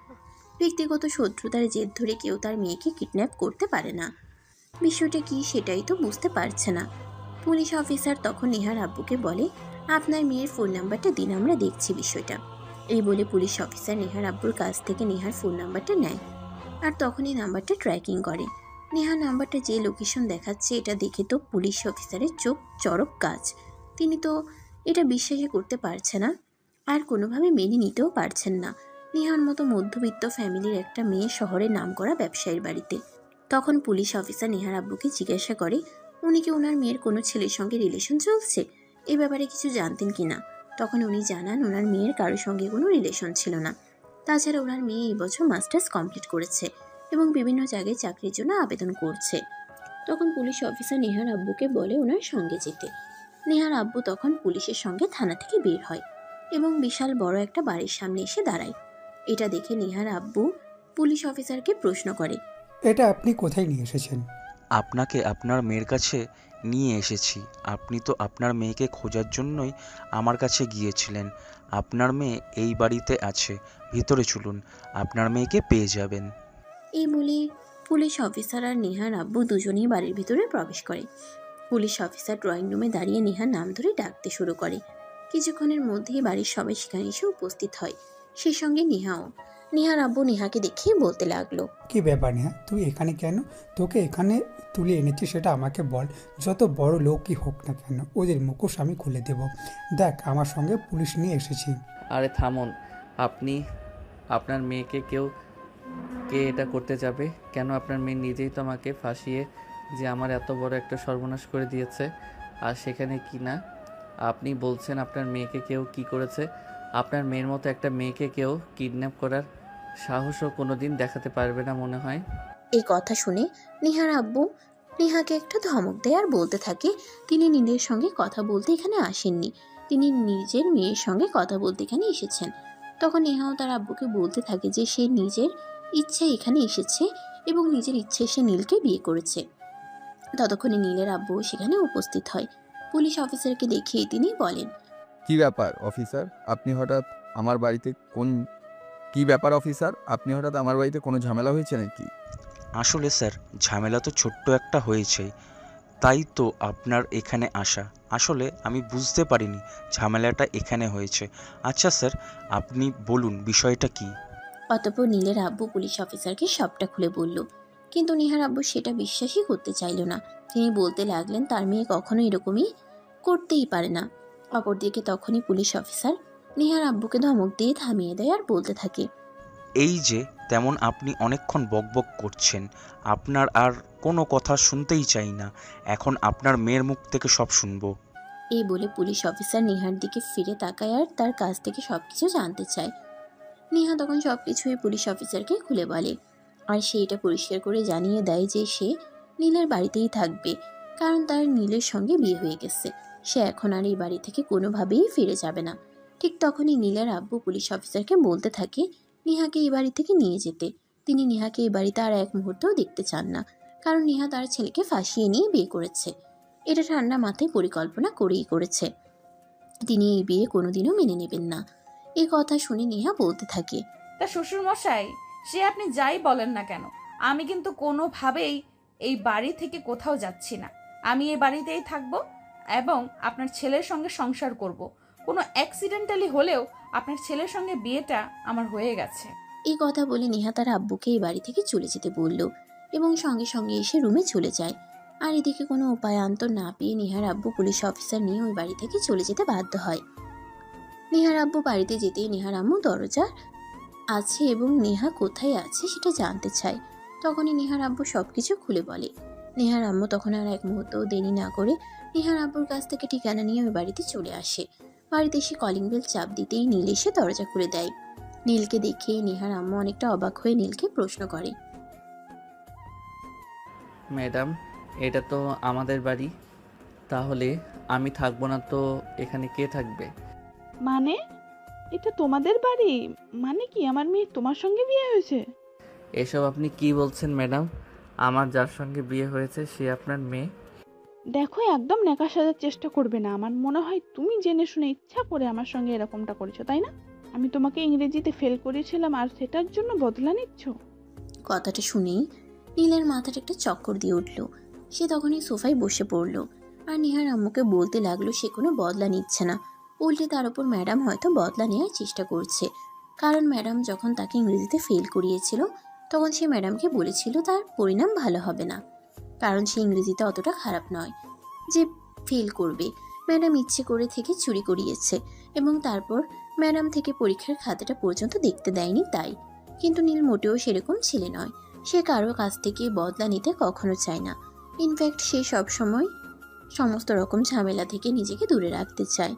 ব্যক্তিগত শত্রুতার জেদ ধরে কেউ তার মেয়েকে কিডন্যাপ করতে পারে না। বিষয়টা কি সেটাই তো বুঝতে পারছে না। পুলিশ অফিসার তখন নেহার আব্বুকে বলে, আপনার মেয়ের ফোন নাম্বারটা দিন, আমরা দেখছি বিষয়টা। এই বলে পুলিশ অফিসার নেহার আব্বুর কাছ থেকে নেহার ফোন নাম্বারটা নেয় আর তখনই নাম্বারটা ট্র্যাকিং করে। নেহার নাম্বারটা যে লোকেশন দেখাচ্ছে এটা দেখে তো পুলিশ অফিসারের চোখ চড়ক গাছ। তিনি তো এটা বিশ্বাসই করতে পারছে না আর কোনোভাবে মেনে নিতেও পারছেন না। নেহার মতো মধ্যবিত্ত ফ্যামিলির একটা মেয়ে শহরের নামকরা ব্যবসায়ীর বাড়িতে। তখন পুলিশ অফিসার নেহার আব্বুকে জিজ্ঞাসা করে উনি কি ওনার মেয়ের কোনো ছেলের সঙ্গে রিলেশন চলছে, এ ব্যাপারে কিছু জানতেন কি না। তখন উনি জানান ওনার মেয়ের কারোর সঙ্গে কোনো রিলেশন ছিল না। তাছাড়া ওনার মেয়ে এই বছর মাস্টার্স কমপ্লিট করেছে এবং বিভিন্ন জায়গায় চাকরির জন্য আবেদন করছে। তখন পুলিশ অফিসার নেহার আব্বুকে বলে ওনার সঙ্গে যেতে। নেহার আব্বু তখন পুলিশের সঙ্গে থানা থেকে বের হয় এবং বিশাল বড় একটা বাড়ির সামনে এসে দাঁড়ায়। এটা দেখে নেহার আব্বু পুলিশ অফিসারকে প্রশ্ন করে, এটা আপনি কোথায় নিয়ে এসেছেন? আপনাকে আপনার মেয়ের কাছে নিয়ে এসেছি। আপনি তো আপনার মেয়েকে খোঁজার জন্যই আমার কাছে গিয়েছিলেন। আপনার মেয়ে এই বাড়িতে আছে, ভিতরে চলুন, আপনার মেয়েকে পেয়ে যাবেন। এই বলে পুলিশ অফিসার আর নেহার আব্বু দুজনেই বাড়ির ভিতরে প্রবেশ করে পুলিশ অফিসার ড্রয়িং রুমে দাঁড়িয়ে নেহার নাম ধরে ডাকতে শুরু করে। কিছুক্ষণের মধ্যেই বাড়ির সবাই সেখানে এসে উপস্থিত হয়, সেই সঙ্গে নেহাও। নেহার আব্বু নেহাকে দেখেই বলতে লাগলো, কি ব্যাপার নেহা, তুই এখানে কেন? তোকে এখানে তুলে এনেছি সেটা আমাকে বল। যত বড় লোকই হোক না কেন, ওদের মুখোশ আমি খুলে দেব। দেখ, আমার সঙ্গে পুলিশ নিয়ে এসেছি। আরে থামুন, আপনি আপনার মেয়েকে কে এটা করতে যাবে? কেন? আপনার মেয়ে নিজেই তো আমাকে ফাঁসিয়ে যে আমার এত বড় একটা সর্বনাশ করে দিয়েছে, আর সেখানে কি না আপনি বলছেন আপনার মেয়েকে কেউ কি করেছে? আপনার মেয়ের মতো একটা মেয়েকে কেউ কিডন্যাপ করার সাহসও কোনোদিন দেখাতে পারবে না মনে হয়। এই কথা শুনে নেহার আব্বু নেহাকে একটা ধমক দেয় আর বলতে থাকে, তিনি নীলের সঙ্গে কথা বলতে এখানে আসেননি, তিনি নিজের মেয়ের সঙ্গে কথা বলতে এখানে এসেছেন। তখন নেহাও তার আব্বুকে বলতে থাকে যে সে নিজের ইচ্ছে এখানে এসেছে এবং নিজের ইচ্ছে সে নীলকে বিয়ে করেছে। ততক্ষণে নীলের আব্বু সেখানে উপস্থিত হয়। পুলিশ অফিসারকে দেখিয়ে তিনি বলেন, কি ব্যাপার অফিসার, আপনি হঠাৎ আমার বাড়িতে কি ব্যাপার অফিসার, আপনি হঠাৎ আমার বাড়িতে কোনো ঝামেলা হয়েছে নাকি? আসলে স্যার, ঝামেলা তো ছোট্ট একটা হয়েছেই, তাই তো আপনার এখানে আসা। আসলে আমি বুঝতে পারিনি ঝামেলাটা এখানে হয়েছে। আচ্ছা স্যার, আপনি বলুন বিষয়টা কি? অতঃপর নীলের আব্বু পুলিশ অফিসারকে সবটা খুলে বলল। কিন্তু নেহার আব্বু সেটা বিশ্বাসই করতে চাইল না। তিনি বলতে লাগলেন তার মেয়ে কখনো এরকমই করতেই পারে না। অপরদিকে তখনই পুলিশ অফিসার নেহার আব্বুকে ধমক দিয়ে থামিয়ে দেয় আর বলতে থাকে, এই যে তেমন আপনি অনেকক্ষণ বকবক করছেন, আপনার আর কোনো কথা শুনতেই চাই না। এখন আপনার মেয়ের মুখ থেকে সব শুনবো। এই বলে পুলিশ অফিসার নেহার দিকে ফিরে তাকায় আর তার কাছ থেকে সবকিছু জানতে চায়। নেহা তখন সবকিছুই পুলিশ অফিসারকে খুলে বলে, আর সে এটা পরিষ্কার করে জানিয়ে দেয় যে সে নীলের বাড়িতেই থাকবে, কারণ তার নীলের সঙ্গে বিয়ে হয়ে গেছে। সে এখন আর এই বাড়ি থেকে কোনোভাবেই ফিরে যাবে না। ঠিক তখনই নীলের আব্বু পুলিশ অফিসারকে বলতে থাকে নেহাকে এই বাড়ি থেকে নিয়ে যেতে। তিনি নেহাকে এই বাড়িতে আর এক মুহূর্তও দেখতে চান না, কারণ নেহা তার ছেলেকে ফাঁসিয়ে নিয়ে বিয়ে করেছে। এটা ঠান্ডা মাথায় পরিকল্পনা করেই করেছে। তিনি এই বিয়ে কোনোদিনও মেনে নেবেন না। এই কথা শুনে নেহা বলতে থাকে, তা শ্বশুর মশাই, সে আপনি যাই বলেন না কেন, আমি কিন্তু কোনোভাবেই এই বাড়ি থেকে কোথাও যাচ্ছি না। আমি এই বাড়িতেই থাকবো এবং আপনার ছেলের সঙ্গে সংসার করব। কোনো অ্যাক্সিডেন্টালি হলেও আপনার ছেলের সঙ্গে বিয়েটা আমার হয়ে গেছে। এই কথা বলে নেহা তার আব্বুকে এই বাড়ি থেকে চলে যেতে বলল এবং সঙ্গে সঙ্গে এসে রুমে চলে যায়। আর এদিকে কোনো উপায়ান্তর না পেয়ে নেহার আব্বু পুলিশ অফিসার নিয়ে ওই বাড়ি থেকে চলে যেতে বাধ্য হয়। নেহার আব্বু বাড়িতে যেতেই নেহার আম্মু দরজা আছে এবং নেহা কোথায় আছে সেটা জানতে চায়। তখনই নেহার আব্বু সবকিছু খুলে বলে। নেহার আম্মু তখন আর এক মুহূর্তও দেরি না করে নেহার আব্বুর কাছ থেকে ঠিকানা নিয়ে ওই বাড়িতে চলে আসে। বাড়িতে এসে কলিং বেল চাপ দিতেই নীল এসে দরজা খুলে দেয়। নীলকে দেখে নেহার আম্মু অনেকটা অবাক হয়ে নীলকে প্রশ্ন করে, ম্যাডাম, এটা তো আমাদের বাড়ি, তাহলে আমি থাকবো না তো এখানে কে থাকবে? মানে এটা তোমাদের বাড়ি? মানে কি আমার মেয়ে তোমার সঙ্গে বিয়ে হয়েছে? এসব আপনি কি বলছেন ম্যাডাম? আমার যার সঙ্গে বিয়ে হয়েছে সে আপনার মেয়ে? দেখো, একদম নেকা সাজার চেষ্টা করবে না। আমার মনে হয় তুমি জেনে শুনে ইচ্ছা করে আমার সঙ্গে এরকমটা করেছো, তাই না? আমি তোমাকে ইংরেজিতে ফেল করেছিলাম আর সেটার জন্য বদলা নিচ্ছ? কথাটা শুনেই নীলের মাথাটা একটা চক্কর দিয়ে উঠল। সে তখনই সোফায় বসে পড়ল আর নেহার আম্মুকে বলতে লাগলো সে কোনো বদলা নিচ্ছে না, উল্টে তার উপর ম্যাডাম হয়তো বদলা নেওয়ার চেষ্টা করছে। কারণ ম্যাডাম যখন তাকে ইংরেজিতে ফেল করিয়েছিল তখন সে ম্যাডামকে বলেছিল তার পরিণাম ভালো হবে না, কারণ সে ইংরেজিতে অতটা খারাপ নয় যে ফেল করবে। ম্যাডাম ইচ্ছে করে থেকে চুরি করিয়েছে এবং তারপর ম্যাডাম থেকে পরীক্ষার খাতাটা পর্যন্ত দেখতে দেয়নি তাই। কিন্তু নীল মোটেও সেরকম ছেলে নয়। সে কারো কাছ থেকে বদলা নিতে কখনো চায় না। ইনফ্যাক্ট সে সবসময় সমস্ত রকম ঝামেলা থেকে নিজেকে দূরে রাখতে চায়।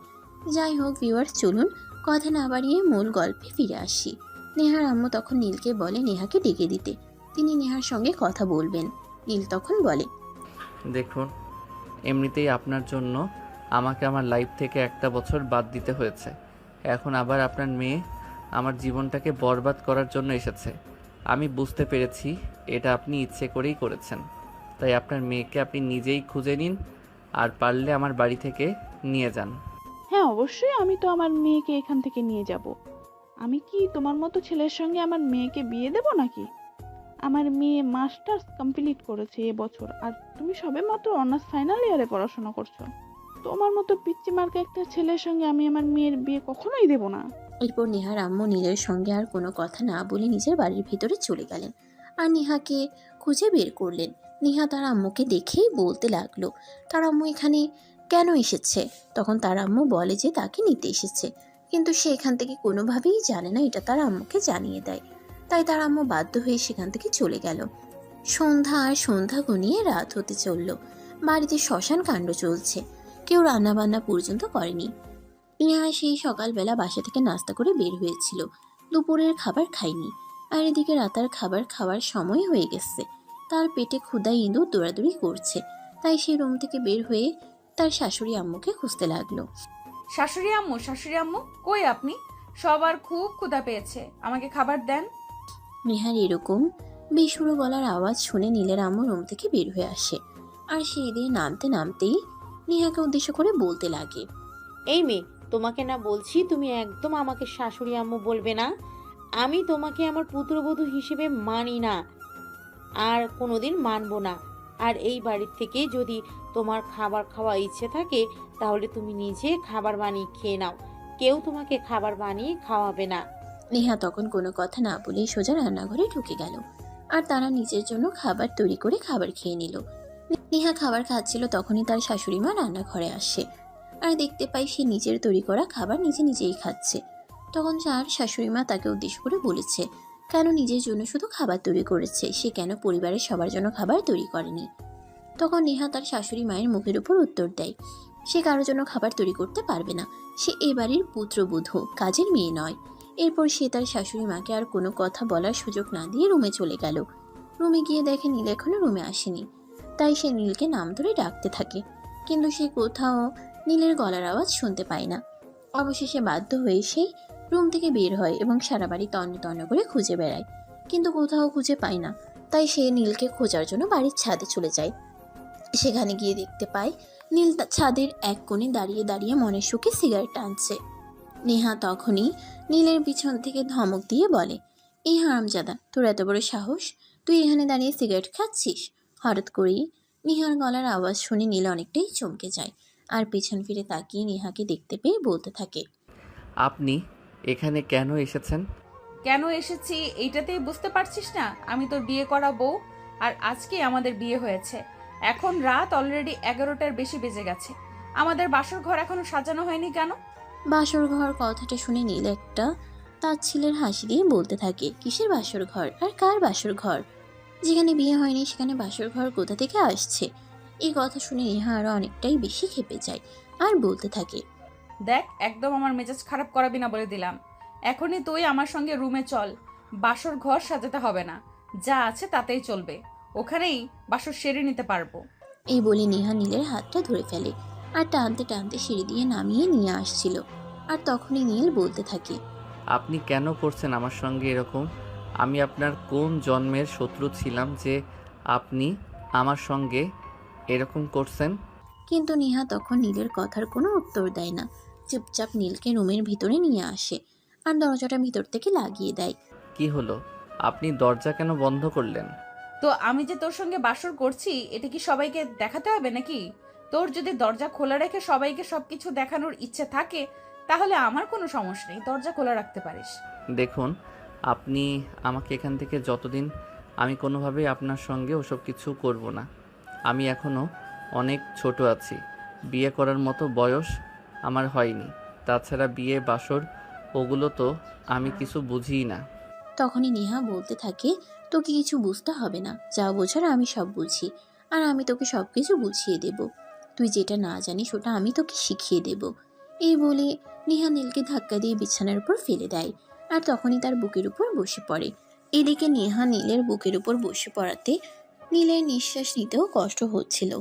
যাই হোক ভিউয়ার্স, চলুন কথা না বাড়িয়ে মূল গল্পে ফিরে আসি। নেহার আম্মু তখন নীলকে বলে নেহাকে ডেকে দিতে, তিনি নেহার সঙ্গে কথা বলবেন। নীল তখন বলে, দেখুন, এমনিতেই আপনার জন্য আমাকে আমার লাইফ থেকে একটা বছর বাদ দিতে হয়েছে। এখন আবার আপনার মেয়ে আমার জীবনটাকে বরবাদ করার জন্য এসেছে। আমি বুঝতে পেরেছি এটা আপনি ইচ্ছে করেই করেছেন। তাই আপনার মেয়েকে আপনি নিজেই খুঁজে নিন, আর পারলে আমার বাড়ি থেকে নিয়ে যান। হ্যাঁ, অবশ্যই আমি তো আমার মেয়েকে এখান থেকে নিয়ে যাব। আমি কি তোমার মতো ছেলের সঙ্গে আমার মেয়েকে বিয়ে দেব নাকি? আমার মেয়ে মাস্টার্স কমপ্লিট করেছে এবছর, আর তুমি সবেমাত্র অনার্স ফাইনাল ইয়ারে পড়াশোনা করছো। তোমার মতো পিচ্চি মার্কা একটা ছেলের সঙ্গে আমি আমার মেয়ের বিয়ে কখনোই দেব না। এরপর নেহার আম্মু নীলের সঙ্গে আর কোনো কথা না বলে নিজের বাড়ির ভিতরে চলে গেলেন আর নেহাকে খুঁজে বের করলেন। নেহা তার আম্মুকে দেখেই বলতে লাগলো তার আম্মু এখানে কেন এসেছে। তখন তার আম্মু বলে যে তাকে নিতে এসেছে, কিন্তু সে এখান থেকে কোনোভাবেই জানে না, এটা তার আম্মুকে জানিয়ে দেয়। তাই তার আম্মু বাধ্য হয়ে সেখান থেকে চলে গেল। সন্ধ্যা আর সন্ধ্যা ঘনিয়ে রাত হতে চলল। বাড়িতে শ্মশান কাণ্ড চলছে, কেউ রান্না বান্না পর্যন্ত করেনি। নেহা সেই সকালবেলা বাসা থেকে নাস্তা করে বের হয়েছিল, দুপুরের খাবার খায়নি। আর এদিকে রাতের খাবার খাওয়ার সময় হয়ে গেছে। তার পেটে ক্ষুধা ইঁদুর দৌড়াদৌড়ি করছে, তাই সে রুম থেকে বের হয়ে তার শাশুড়ি আম্মুকে খুঁজতে লাগলো। শাশুড়ি আম্মু কই আপনি? সবার খুব ক্ষুধা পেয়েছে, আমাকে খাবার দেন। নেহার এরকম বেসুরো গলার আওয়াজ শুনে নীলের আম্মু রুম থেকে বের হয়ে আসে, আর সে দিয়ে নামতে নামতেই নেহাকে উদ্দেশ্য করে বলতে লাগে, এই মেয়ে, তোমাকে না বলছি তুমি একদম আমাকে শাশুড়ি আম্মু বলবে না। আমি তোমাকে আমার পুত্রবধূ হিসেবে মানি না, আর কোনোদিন মানবো না। আর এই বাড়ির থেকে যদি তোমার খাবার খাওয়া ইচ্ছে থাকে তাহলে তুমি নিজে খাবার বানিয়ে খেয়ে নাও, কেউ তোমাকে খাবার বানিয়ে খাওয়াবে না। নেহা তখন কোনো কথা না বলেই সোজা রান্নাঘরে ঢুকে গেল, আর তারা নিজের জন্য খাবার তৈরি করে খাবার খেয়ে নিল। নেহা খাবার খাচ্ছিল, তখনই তার শাশুড়ি মা রান্নাঘরে আসে আর দেখতে পাই সে নিজের তৈরি করা খাবার নিজে নিজেই খাচ্ছে। তখন তার শাশুড়ি মা তাকে উদ্দেশ্য করে বলেছে কেন নিজের জন্য শুধু খাবার তৈরি করেছে, সে কেন পরিবারের সবার জন্য খাবার তৈরি করেনি। তখন নেহা তার শাশুড়ি মায়ের মুখের উপর উত্তর দেয় সে কারোর জন্য খাবার তৈরি করতে পারবে না, সে এ বাড়ির পুত্রবধূ, কাজের মেয়ে নয়। এরপর সে তার শাশুড়ি মাকে আর কোনো কথা বলার সুযোগ না দিয়ে রুমে চলে গেল। রুমে গিয়ে দেখে নীল এখনো রুমে আসেনি, তাই সে নীলকে নাম ধরে ডাকতে থাকে, কিন্তু সে কোথাও নীলের গলার আওয়াজ শুনতে পায় না। অবশেষে বাধ্য হয়ে সেই রুম থেকে বের হয় এবং সারা বাড়ি তন্ন তন্ন করে খুঁজে বেড়ায়, কিন্তু কোথাও খুঁজে পায় না। তাই সে নীলকে খোঁজার জন্য বাড়ির ছাদে চলে যায়। সেখানে গিয়ে দেখতে পায় নীল ছাদের এক কোণে দাঁড়িয়ে দাঁড়িয়ে মনের সুখে সিগারেট টানছে। নেহা তখনই নীলের পিছন থেকে ধমক দিয়ে বলে, এই হারামজাদা, তোর এত বড় সাহস, তুই এখানে দাঁড়িয়ে সিগারেট খাচ্ছিস? হঠাৎ করেই নেহার গলার আওয়াজ শুনে নীল অনেকটাই চমকে যায়, আর পেছন ফিরে তাকিয়ে নেহাকে দেখতে পেয়ে বলতে থাকে, আপনি এখানে কেন এসেছেন? কেন এসেছি এইটাতেই বুঝতে পারছিস না? আমি তোর বিয়ে করা বউ, আর আজকে আমাদের বিয়ে হয়েছে। এখন রাত অলরেডি 11টার বেশি বেজে গেছে। আমাদের বাসর ঘর এখনো সাজানো হয়নি কেন? বাসর ঘর কথাটা শুনে নীল একটা তার ছেলের হাসি দিয়ে বলতে থাকে, কিসের বাসর ঘর আর কার বাসর ঘর? যেখানে বিয়ে হয়নি সেখানে বাসর ঘর কোথা থেকে আসছে? এই কথা শুনে নেহা আরো অনেকটাই বেশি খেপে যায় আর বলতে থাকে, দেখ, একদম আমার মেজাজ খারাপ করাবি না বলে দিলাম। এখনই তুই আমার সঙ্গে রুমে চল, বাসর ঘর সাজাতে হবে না, যা আছে তাতেই চলবে, ওখানেই বাসর সেরে নিতে পারবো। এই বলে নেহা নীলের হাতটা ধরে ফেলে আর টানতে টানতে সিঁড়ি দিয়ে নামিয়ে নিয়ে আসছিল। আর তখনই নীল বলতে থাকে, আপনি কেন করছেন আমার সঙ্গে এরকম? আমি আপনার কোন জন্মের শত্রু ছিলাম যে আপনি আমার সঙ্গে এরকম করছেন? কিন্তু নেহা তখন নীলের কথার কোনো উত্তর দেয় না, চুপচাপ নীলকে রুমের ভিতরে নিয়ে আসে আর দরজাটা ভিতর থেকে লাগিয়ে দেয়। কি হলো? আপনি দরজা কেন বন্ধ করলেন? তো আমি যে তোর সঙ্গে বাসর করছি এটা কি সবাইকে দেখাতে হবে নাকি? তোর যদি দরজা খোলা রেখে সবাইকে সবকিছু দেখানোর ইচ্ছে থাকে তাহলে আমার কোনো সমস্যা নেই, দরজা খোলা রাখতে পারিস। দেখুন, আপনি আমাকে এখান থেকে যতদিন, আমি কোনোভাবেই আপনার সঙ্গে ওসব কিছু করব না। আমি এখনও অনেক ছোট আছি, বিয়ে করার মতো বয়স আমার হয়নি। তাছাড়া বিয়ে বাসর ওগুলো তো আমি কিছু বুঝিই না। তখনই নেহা বলতে থাকে, তোকে কিছু বুঝতে হবে না, যা বোঝার আমি সব বুঝি, আর আমি তোকে সব কিছু বুঝিয়ে দেব। তুই যেটা না জানিস ওটা আমি তোকে শিখিয়ে দেব। এই বলে নেহা নীলকে ধাক্কা দিয়ে বিছানার উপর ফেলে দেয় আর তখনই তার বুকের উপর বসে পড়ে। এদিকে নেহা নীলের বুকের উপর বসে পড়াতে নীলের নিঃশ্বাস নিতেও কষ্ট হচ্ছিল,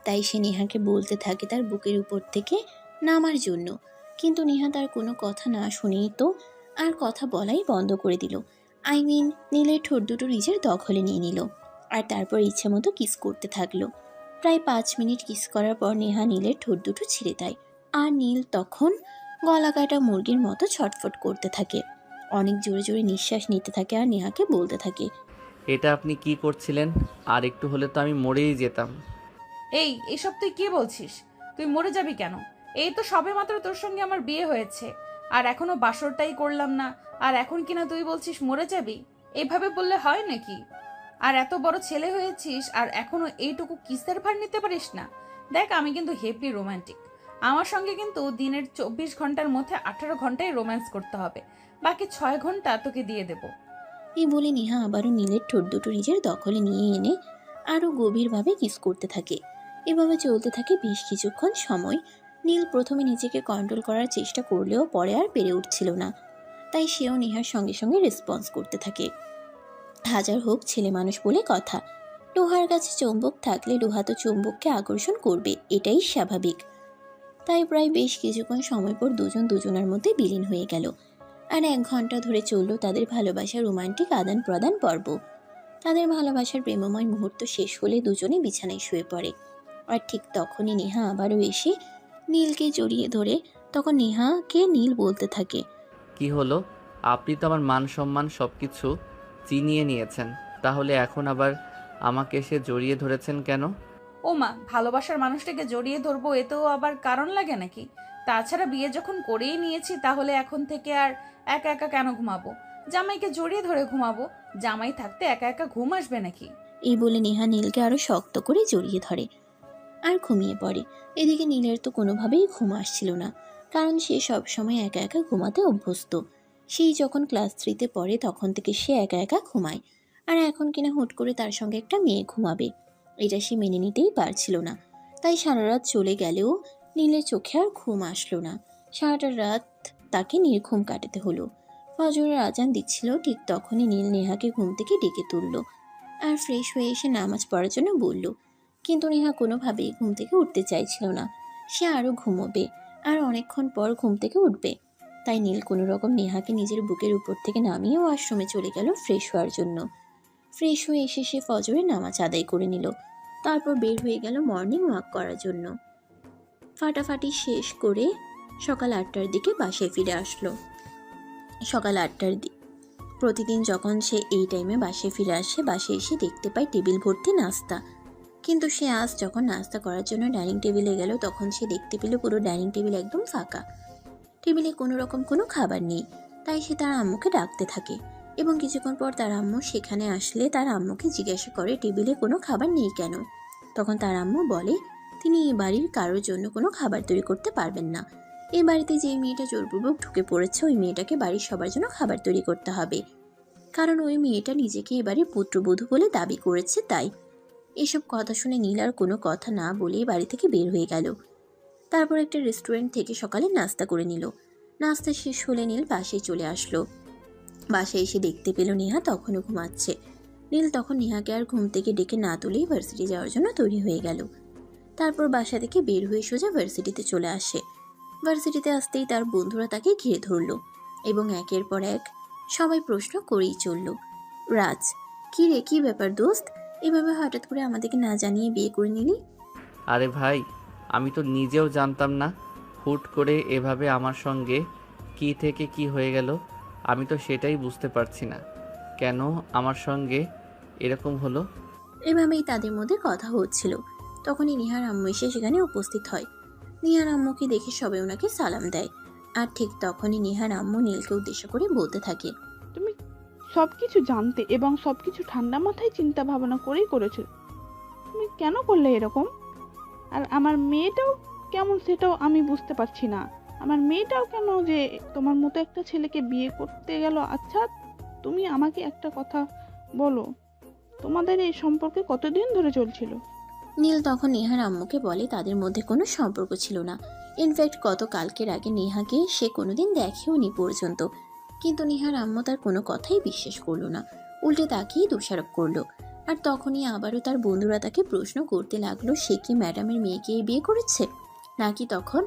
তাই সে নেহাকে বলতে থাকে তার বুকের উপর থেকে নামার জন্য। কিন্তু নেহা তার কোনো কথা না শুনেই তো আর কথা বলাই বন্ধ করে দিল। নীলের ঠোঁট দুটো নিজের দখলে নিয়ে নিল আর তারপর ইচ্ছে মতো কিস করতে থাকলো। প্রায় 5 মিনিট কিস করার পর নেহা নীলের ঠোঁট দুটো ছিঁড়ে দেয়, আর নীল তখন গলা কাটা মুরগির মতো ছটফট করতে থাকে, অনেক জোরে জোরে নিঃশ্বাস নিতে থাকে আর নেহাকে বলতে থাকে, এটা আপনি কি করছিলেন? আর একটু হলে তো আমি মরেই যেতাম। এই এসব তুই কি বলছিস? তুই মরে যাবি কেন? এই তো সবেমাত্র তোর সঙ্গে আমার বিয়ে হয়েছে, আর এখনো বাসরটাই করলাম না, আর এখন কিনা তুই বলছিস মরে যাবি? এইভাবে বললে হয় নাকি? আর এত বড় ছেলে হয়েছিস আর এখনো এইটুকু কিসের ভার নিতে পারিস না? দেখ, আমি কিন্তু হেভি রোমান্টিক। আমার সঙ্গে কিন্তু দিনের 24 ঘন্টার মধ্যে 18 ঘন্টাই রোম্যান্স করতে হবে, বাকি 6 ঘন্টা তোকে দিয়ে দেবো। এই বলে নেহা আবারও নীলের ঠোঁট দুটো নিজের দখলে নিয়ে এনে আরও গভীরভাবে কিস করতে থাকে। এভাবে চলতে থাকে বেশ কিছুক্ষণ সময়। নীল প্রথমে নিজেকে কন্ট্রোল করার চেষ্টা করলেও পরে আর পেরে উঠছিল না, তাই সেও নেহার সঙ্গে সঙ্গে রেসপন্স করতে থাকে। হাজার হোক ছেলে মানুষ বলে কথা, লোহার কাছে চুম্বক থাকলে লোহা তো চুম্বককে আকর্ষণ করবে, এটাই স্বাভাবিক। তাই প্রায় বেশ কিছুক্ষণ সময় পর দুজন দুজনের মধ্যে বিলীন হয়ে গেল। আর 1 ঘন্টা ধরে চলল তাদের ভালোবাসার রোমান্টিক আদান প্রদান পর্ব। তাদের ভালোবাসার প্রেমময় মুহূর্ত শেষ হলে দুজনে বিছানায় শুয়ে পড়ে। আর ঠিক তখনই নেহা আবারও এসে নীলকে জড়িয়ে ধরে। তখন নেহাকে নীল বলতে থাকে, কি হলো? আপনি তো আমার মান সম্মান সব কিছু চিনিয়ে নিয়েছেন, তাহলে এখন আবার আমাকে এসে জড়িয়ে ধরেছেন কেন? ও মা, ভালোবাসার মানুষটাকে জড়িয়ে ধরবো এতেও আবার কারণ লাগে নাকি? তাছাড়া বিয়ে যখন করেই নিয়েছি তাহলে এখন থেকে আর একা একা কেন ঘুমাবো? জামাইকে জড়িয়ে ধরে ঘুমাবো। জামাই থাকতে একা একা ঘুম আসবে নাকি? এই বলে নেহা নীলকে আরো শক্ত করে জড়িয়ে ধরে আর ঘুমিয়ে পড়ে। এদিকে নীলের তো কোনোভাবেই ঘুম আসছিল না, কারণ সে সব সময় একা একা ঘুমাতে অভ্যস্ত। সেই যখন ক্লাস 3-তে পড়ে তখন থেকে সে একা একা ঘুমায়, আর এখন কিনা হুট করে তার সঙ্গে একটা মেয়ে ঘুমাবে, এটা সে মেনে নিতেই পারছিল না। তাই সারা রাত চলে গেলেও নীলের চোখে আর ঘুম আসলো না। সারাটা রাত তাকে নির্ঘুম কাটাতে হলো। ফজরের আজান দিচ্ছিল, ঠিক তখনই নীল নেহাকে ঘুম থেকে ডেকে তুলল আর ফ্রেশ হয়ে এসে নামাজ পড়ার জন্য বলল। কিন্তু নেহা কোনোভাবেই ঘুম থেকে উঠতে চাইছিল না। সে আরও ঘুমোবে আর অনেকক্ষণ পর ঘুম থেকে উঠবে। তাই নীল কোনো রকম নেহাকে নিজের বুকের উপর থেকে নামিয়ে ওয়াশরুমে চলে গেল ফ্রেশ হওয়ার জন্য। ফ্রেশ হয়ে এসে সে ফজরের নামাজ আদায় করে নিল। তারপর বের হয়ে গেল মর্নিং ওয়াক করার জন্য। ফাটাফাটি শেষ করে সকাল 8টার দিকে বাসায় ফিরে আসলো। সকাল 8টার প্রতিদিন যখন সে এই টাইমে বাসায় ফিরে আসে, বাসায় এসে দেখতে পায় টেবিল ভর্তি নাস্তা। কিন্তু সে আজ যখন নাস্তা করার জন্য ডাইনিং টেবিলে গেল তখন সে দেখতে পেল পুরো ডাইনিং টেবিল একদম ফাঁকা। টেবিলে কোনো রকম কোনো খাবার নেই। তাই সে তার আম্মুকে ডাকতে থাকে এবং কিছুক্ষণ পর তার আম্মু সেখানে আসলে তার আম্মুকে জিজ্ঞাসা করে টেবিলে কোনো খাবার নেই কেন। তখন তার আম্মু বলে তিনি এই বাড়ির কারোর জন্য কোনো খাবার তৈরি করতে পারবেন না। এই বাড়িতে যে মেয়েটা জোরপূর্বক ঢুকে পড়েছে ওই মেয়েটাকে বাড়ির সবার জন্য খাবার তৈরি করতে হবে, কারণ ওই মেয়েটা নিজেকে এই বাড়ির পুত্রবধূ বলে দাবি করেছে। তাই এসব কথা শুনে নীল আর কোনো কথা না বলে বাড়ি থেকে বের হয়ে গেল। তারপর একটা রেস্টুরেন্ট থেকে সকালে নাস্তা করে নিল। নাস্তা শেষ হলে নীল বাসায় চলে আসলো। বাসায় এসে দেখতে পেল নেহা তখনও ঘুমাচ্ছে। নীল তখন নেহাকে আর ঘুম থেকে ডেকে না তুলেই ভার্সিটি যাওয়ার জন্য তৈরি হয়ে গেল। তারপর বাসা থেকে বের হয়ে সোজা ভার্সিটিতে চলে আসে। ভার্সিটিতে আসতেই তার বন্ধুরা তাকে ঘিরে ধরল এবং একের পর এক সবাই প্রশ্ন করেই চলল, রাজ, কি রে, কি ব্যাপার দোস্ত, এভাবে হঠাৎ করে আমাদেরকে না জানিয়ে বিয়ে করে নিলি? আরে ভাই, আমি তো নিজেও জানতাম না, হুট করে এভাবে আমার সঙ্গে কি থেকে কি হয়ে গেল। আমি তো সেটাই বুঝতে পারছি না কেন আমার সঙ্গে এরকম হলো। এভাবেই তাদের মধ্যে কথা হচ্ছিল। তখনই নিহার আম্মু এসে সেখানে উপস্থিত হয়। নিহার আম্মুকে দেখে সবাই ওনাকে সালাম দেয়। আর ঠিক তখনই নিহার আম্মু নীলকে উদ্দেশ্য করে বলতে থাকে, তুমি সবকিছু জানতে এবং সবকিছু ঠান্ডা মাথায় চিন্তা ভাবনা করেই করেছো। তুমি কেন করলে এরকম? আর আমার মেয়েটাও কেমন সেটাও আমি বুঝতে পারছি না। আমার মেয়েটাও কেন যে তোমার মতো একটা ছেলেকে বিয়ে করতে গেল? আচ্ছা, তুমি আমাকে একটা কথা বলো, তোমাদের এই সম্পর্কে কতদিন ধরে চলছিল? নীল তখন নেহার আম্মুকে বলে তাদের মধ্যে কোনো সম্পর্ক ছিল না। ইনফ্যাক্ট কালকের আগে নেহাকে সে কোনোদিন দেখেও নি পর্যন্ত। কিন্তু নেহার আম্মু তার কোনো কথাই বিশ্বাস করলো না, উল্টে তাকেই দোষারোপ করলো। আর তখনই আবারও তার বন্ধুরা তাকে প্রশ্ন করতে লাগলো সে কি ম্যাডামের মেয়েকে বিয়ে করেছে, নাকি তখন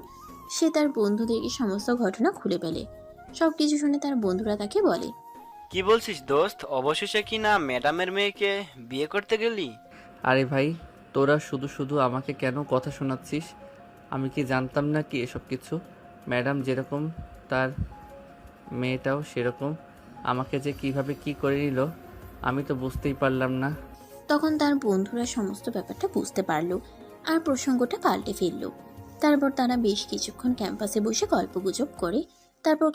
সে তার বন্ধুদেরকে সমস্ত ঘটনা খুলে ফেলে। সব কিছু শুনে তার বন্ধুরা তাকে বলে, কি বলছিস দোস্ত, অবশেষে কি না ম্যাডামের মেয়েকে বিয়ে করতে গেলি? আরে ভাই, তোরা শুধু শুধু আমাকে কেন কথা শোনাচ্ছিস? আমি কি জানতাম না কি এসব কিছু? ম্যাডাম যেরকম তার মেয়েটাও সেরকম। আমাকে যে কিভাবে কি করে নিল আমি তো বুঝতেই পারলাম না। তখন তার বন্ধুরা সমস্ত ব্যাপারটা বুঝতে পারলো আর প্রসঙ্গটা পাল্টে ফেললো। তারপর তারা বেশ কিছুক্ষণ ক্যাম্পাসে বসে গল্পগুজব করে তারপর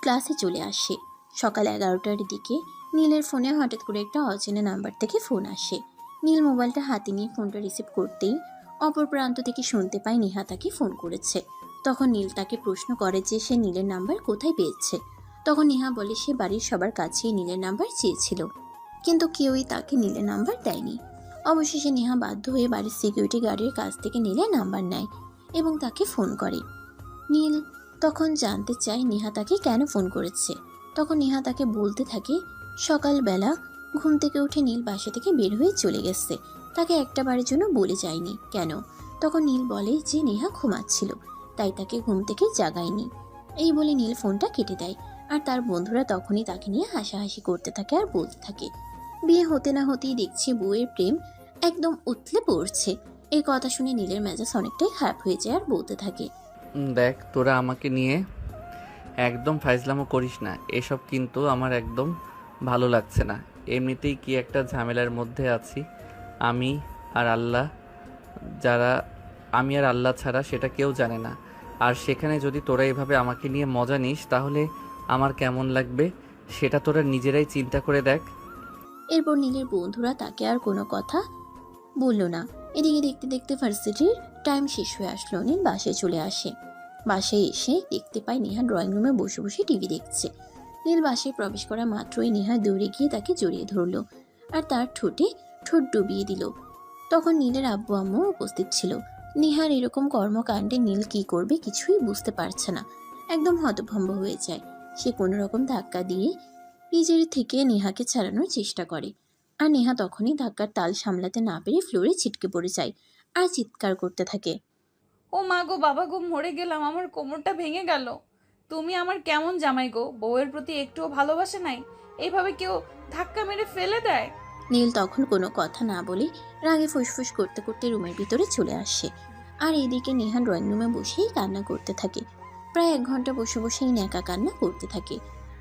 ক্লাসে চলে আসে। সকাল 11টার দিকে নীলের ফোনে হঠাৎ করে একটা অচেনা নাম্বার থেকে ফোন আসে। নীল মোবাইলটা হাতে নিয়ে ফোনটা রিসিভ করতেই অপর প্রান্ত থেকে শুনতে পায় নেহা তাকে ফোন করেছে। তখন নীল তাকে প্রশ্ন করে যে সে নীলের নাম্বার কোথায় পেয়েছে। তখন নেহা বলে সে বাড়ির সবার কাছেই নীলের নাম্বার চেয়েছিল, কিন্তু কেউই তাকে নীলের নাম্বার দেয়নি। অবশেষে নেহা বাধ্য হয়ে বাড়ির সিকিউরিটি গার্ডের কাছ থেকে নীলের নাম্বার নেয় এবং তাকে ফোন করে। নীল তখন জানতে চায় নেহা তাকে কেন ফোন করেছে। তখন নেহা তাকে বলতে থাকে সকালবেলা ঘুম থেকে উঠে নীল বাসা থেকে বের হয়ে চলে গেছে, তাকে একটা বারের জন্য বলে যায়নি কেন। তখন নীল বলে যে নেহা ঘুমাচ্ছিল তাই তাকে ঘুম থেকে জাগায়নি। এই বলে নীল ফোনটা কেটে দেয়। আর তার বন্ধুরা তখনই তাকে নিয়ে হাসাহাসি করতে থাকে আর বলতে থাকে বিয়ে হতে না হতেই দেখছি বউয়ের প্রেম একদম উতলে পড়ছে। এই কথা শুনে নীলের মেজাজ অনেকটাই খারাপ হয়ে যায় আর বলতে থাকে দেখ, তোরা আমাকে নিয়ে একদম ফাইজলামো করিস না, এসব কিন্তু আমার একদম ভালো লাগছে না। এমনিতেই কি একটা ঝামেলার মধ্যে আছি আমি আর আল্লাহ যারা আমি আর আল্লাহ ছাড়া সেটা কেউ জানে না। আর সেখানে যদি তোরা এভাবে আমাকে নিয়ে মজা নিস তাহলে আমার কেমন লাগবে সেটা তোরা নিজেরাই চিন্তা করে দেখ। এরপর নীলের বন্ধুরা তাকে আর কোনো কথা বলল না। এদিকে দেখতে দেখতে ভার্সিটির টাইম শেষ হয়ে আসলো। নীল বাসায় চলে আসে। বাসায় এসে দেখতে পায় নেহা ড্রয়িং রুমে বসে বসে টিভি দেখছে। নীল বাসায় প্রবেশ করা মাত্রই নেহা দৌড়ে গিয়ে তাকে জড়িয়ে ধরলো আর তার ঠোঁটে ঠোঁট ডুবিয়ে দিল। তখন নীলের আব্বু আম্মু উপস্থিত ছিল। নেহার এরকম কর্মকাণ্ডে নীল কি করবে কিছুই বুঝতে পারছে না, একদম হতভম্ব হয়ে যায়। সে কোনো রকম ধাক্কা দিয়ে নিজের থেকে নেহাকে ছাড়ানোর চেষ্টা করে আর নেহা তখনই ধাক্কার তাল সামলাতে না পেরে ফ্লোরে ছিটকে পড়ে যায় আর চিৎকার করতে থাকে ও মা গো, বাবা গো, মরে গেলাম, আমার কোমরটা ভেঙে গেল। তুমি আমার কেমন জামাই গো, বউয়ের প্রতি একটুও ভালোবাসা নাই, এইভাবে কেউ ধাক্কা মেরে ফেলে দেয়? নীল তখন কোনো কথা না বলে রাগে ফুসফুস করতে করতে রুমের ভিতরে চলে আসে। আর এদিকে নেহা ড্রয়িং রুমে বসেই কান্না করতে থাকে। প্রায় 1 ঘন্টা বসে বসেই ন্যাকা কান্না করতে থাকে।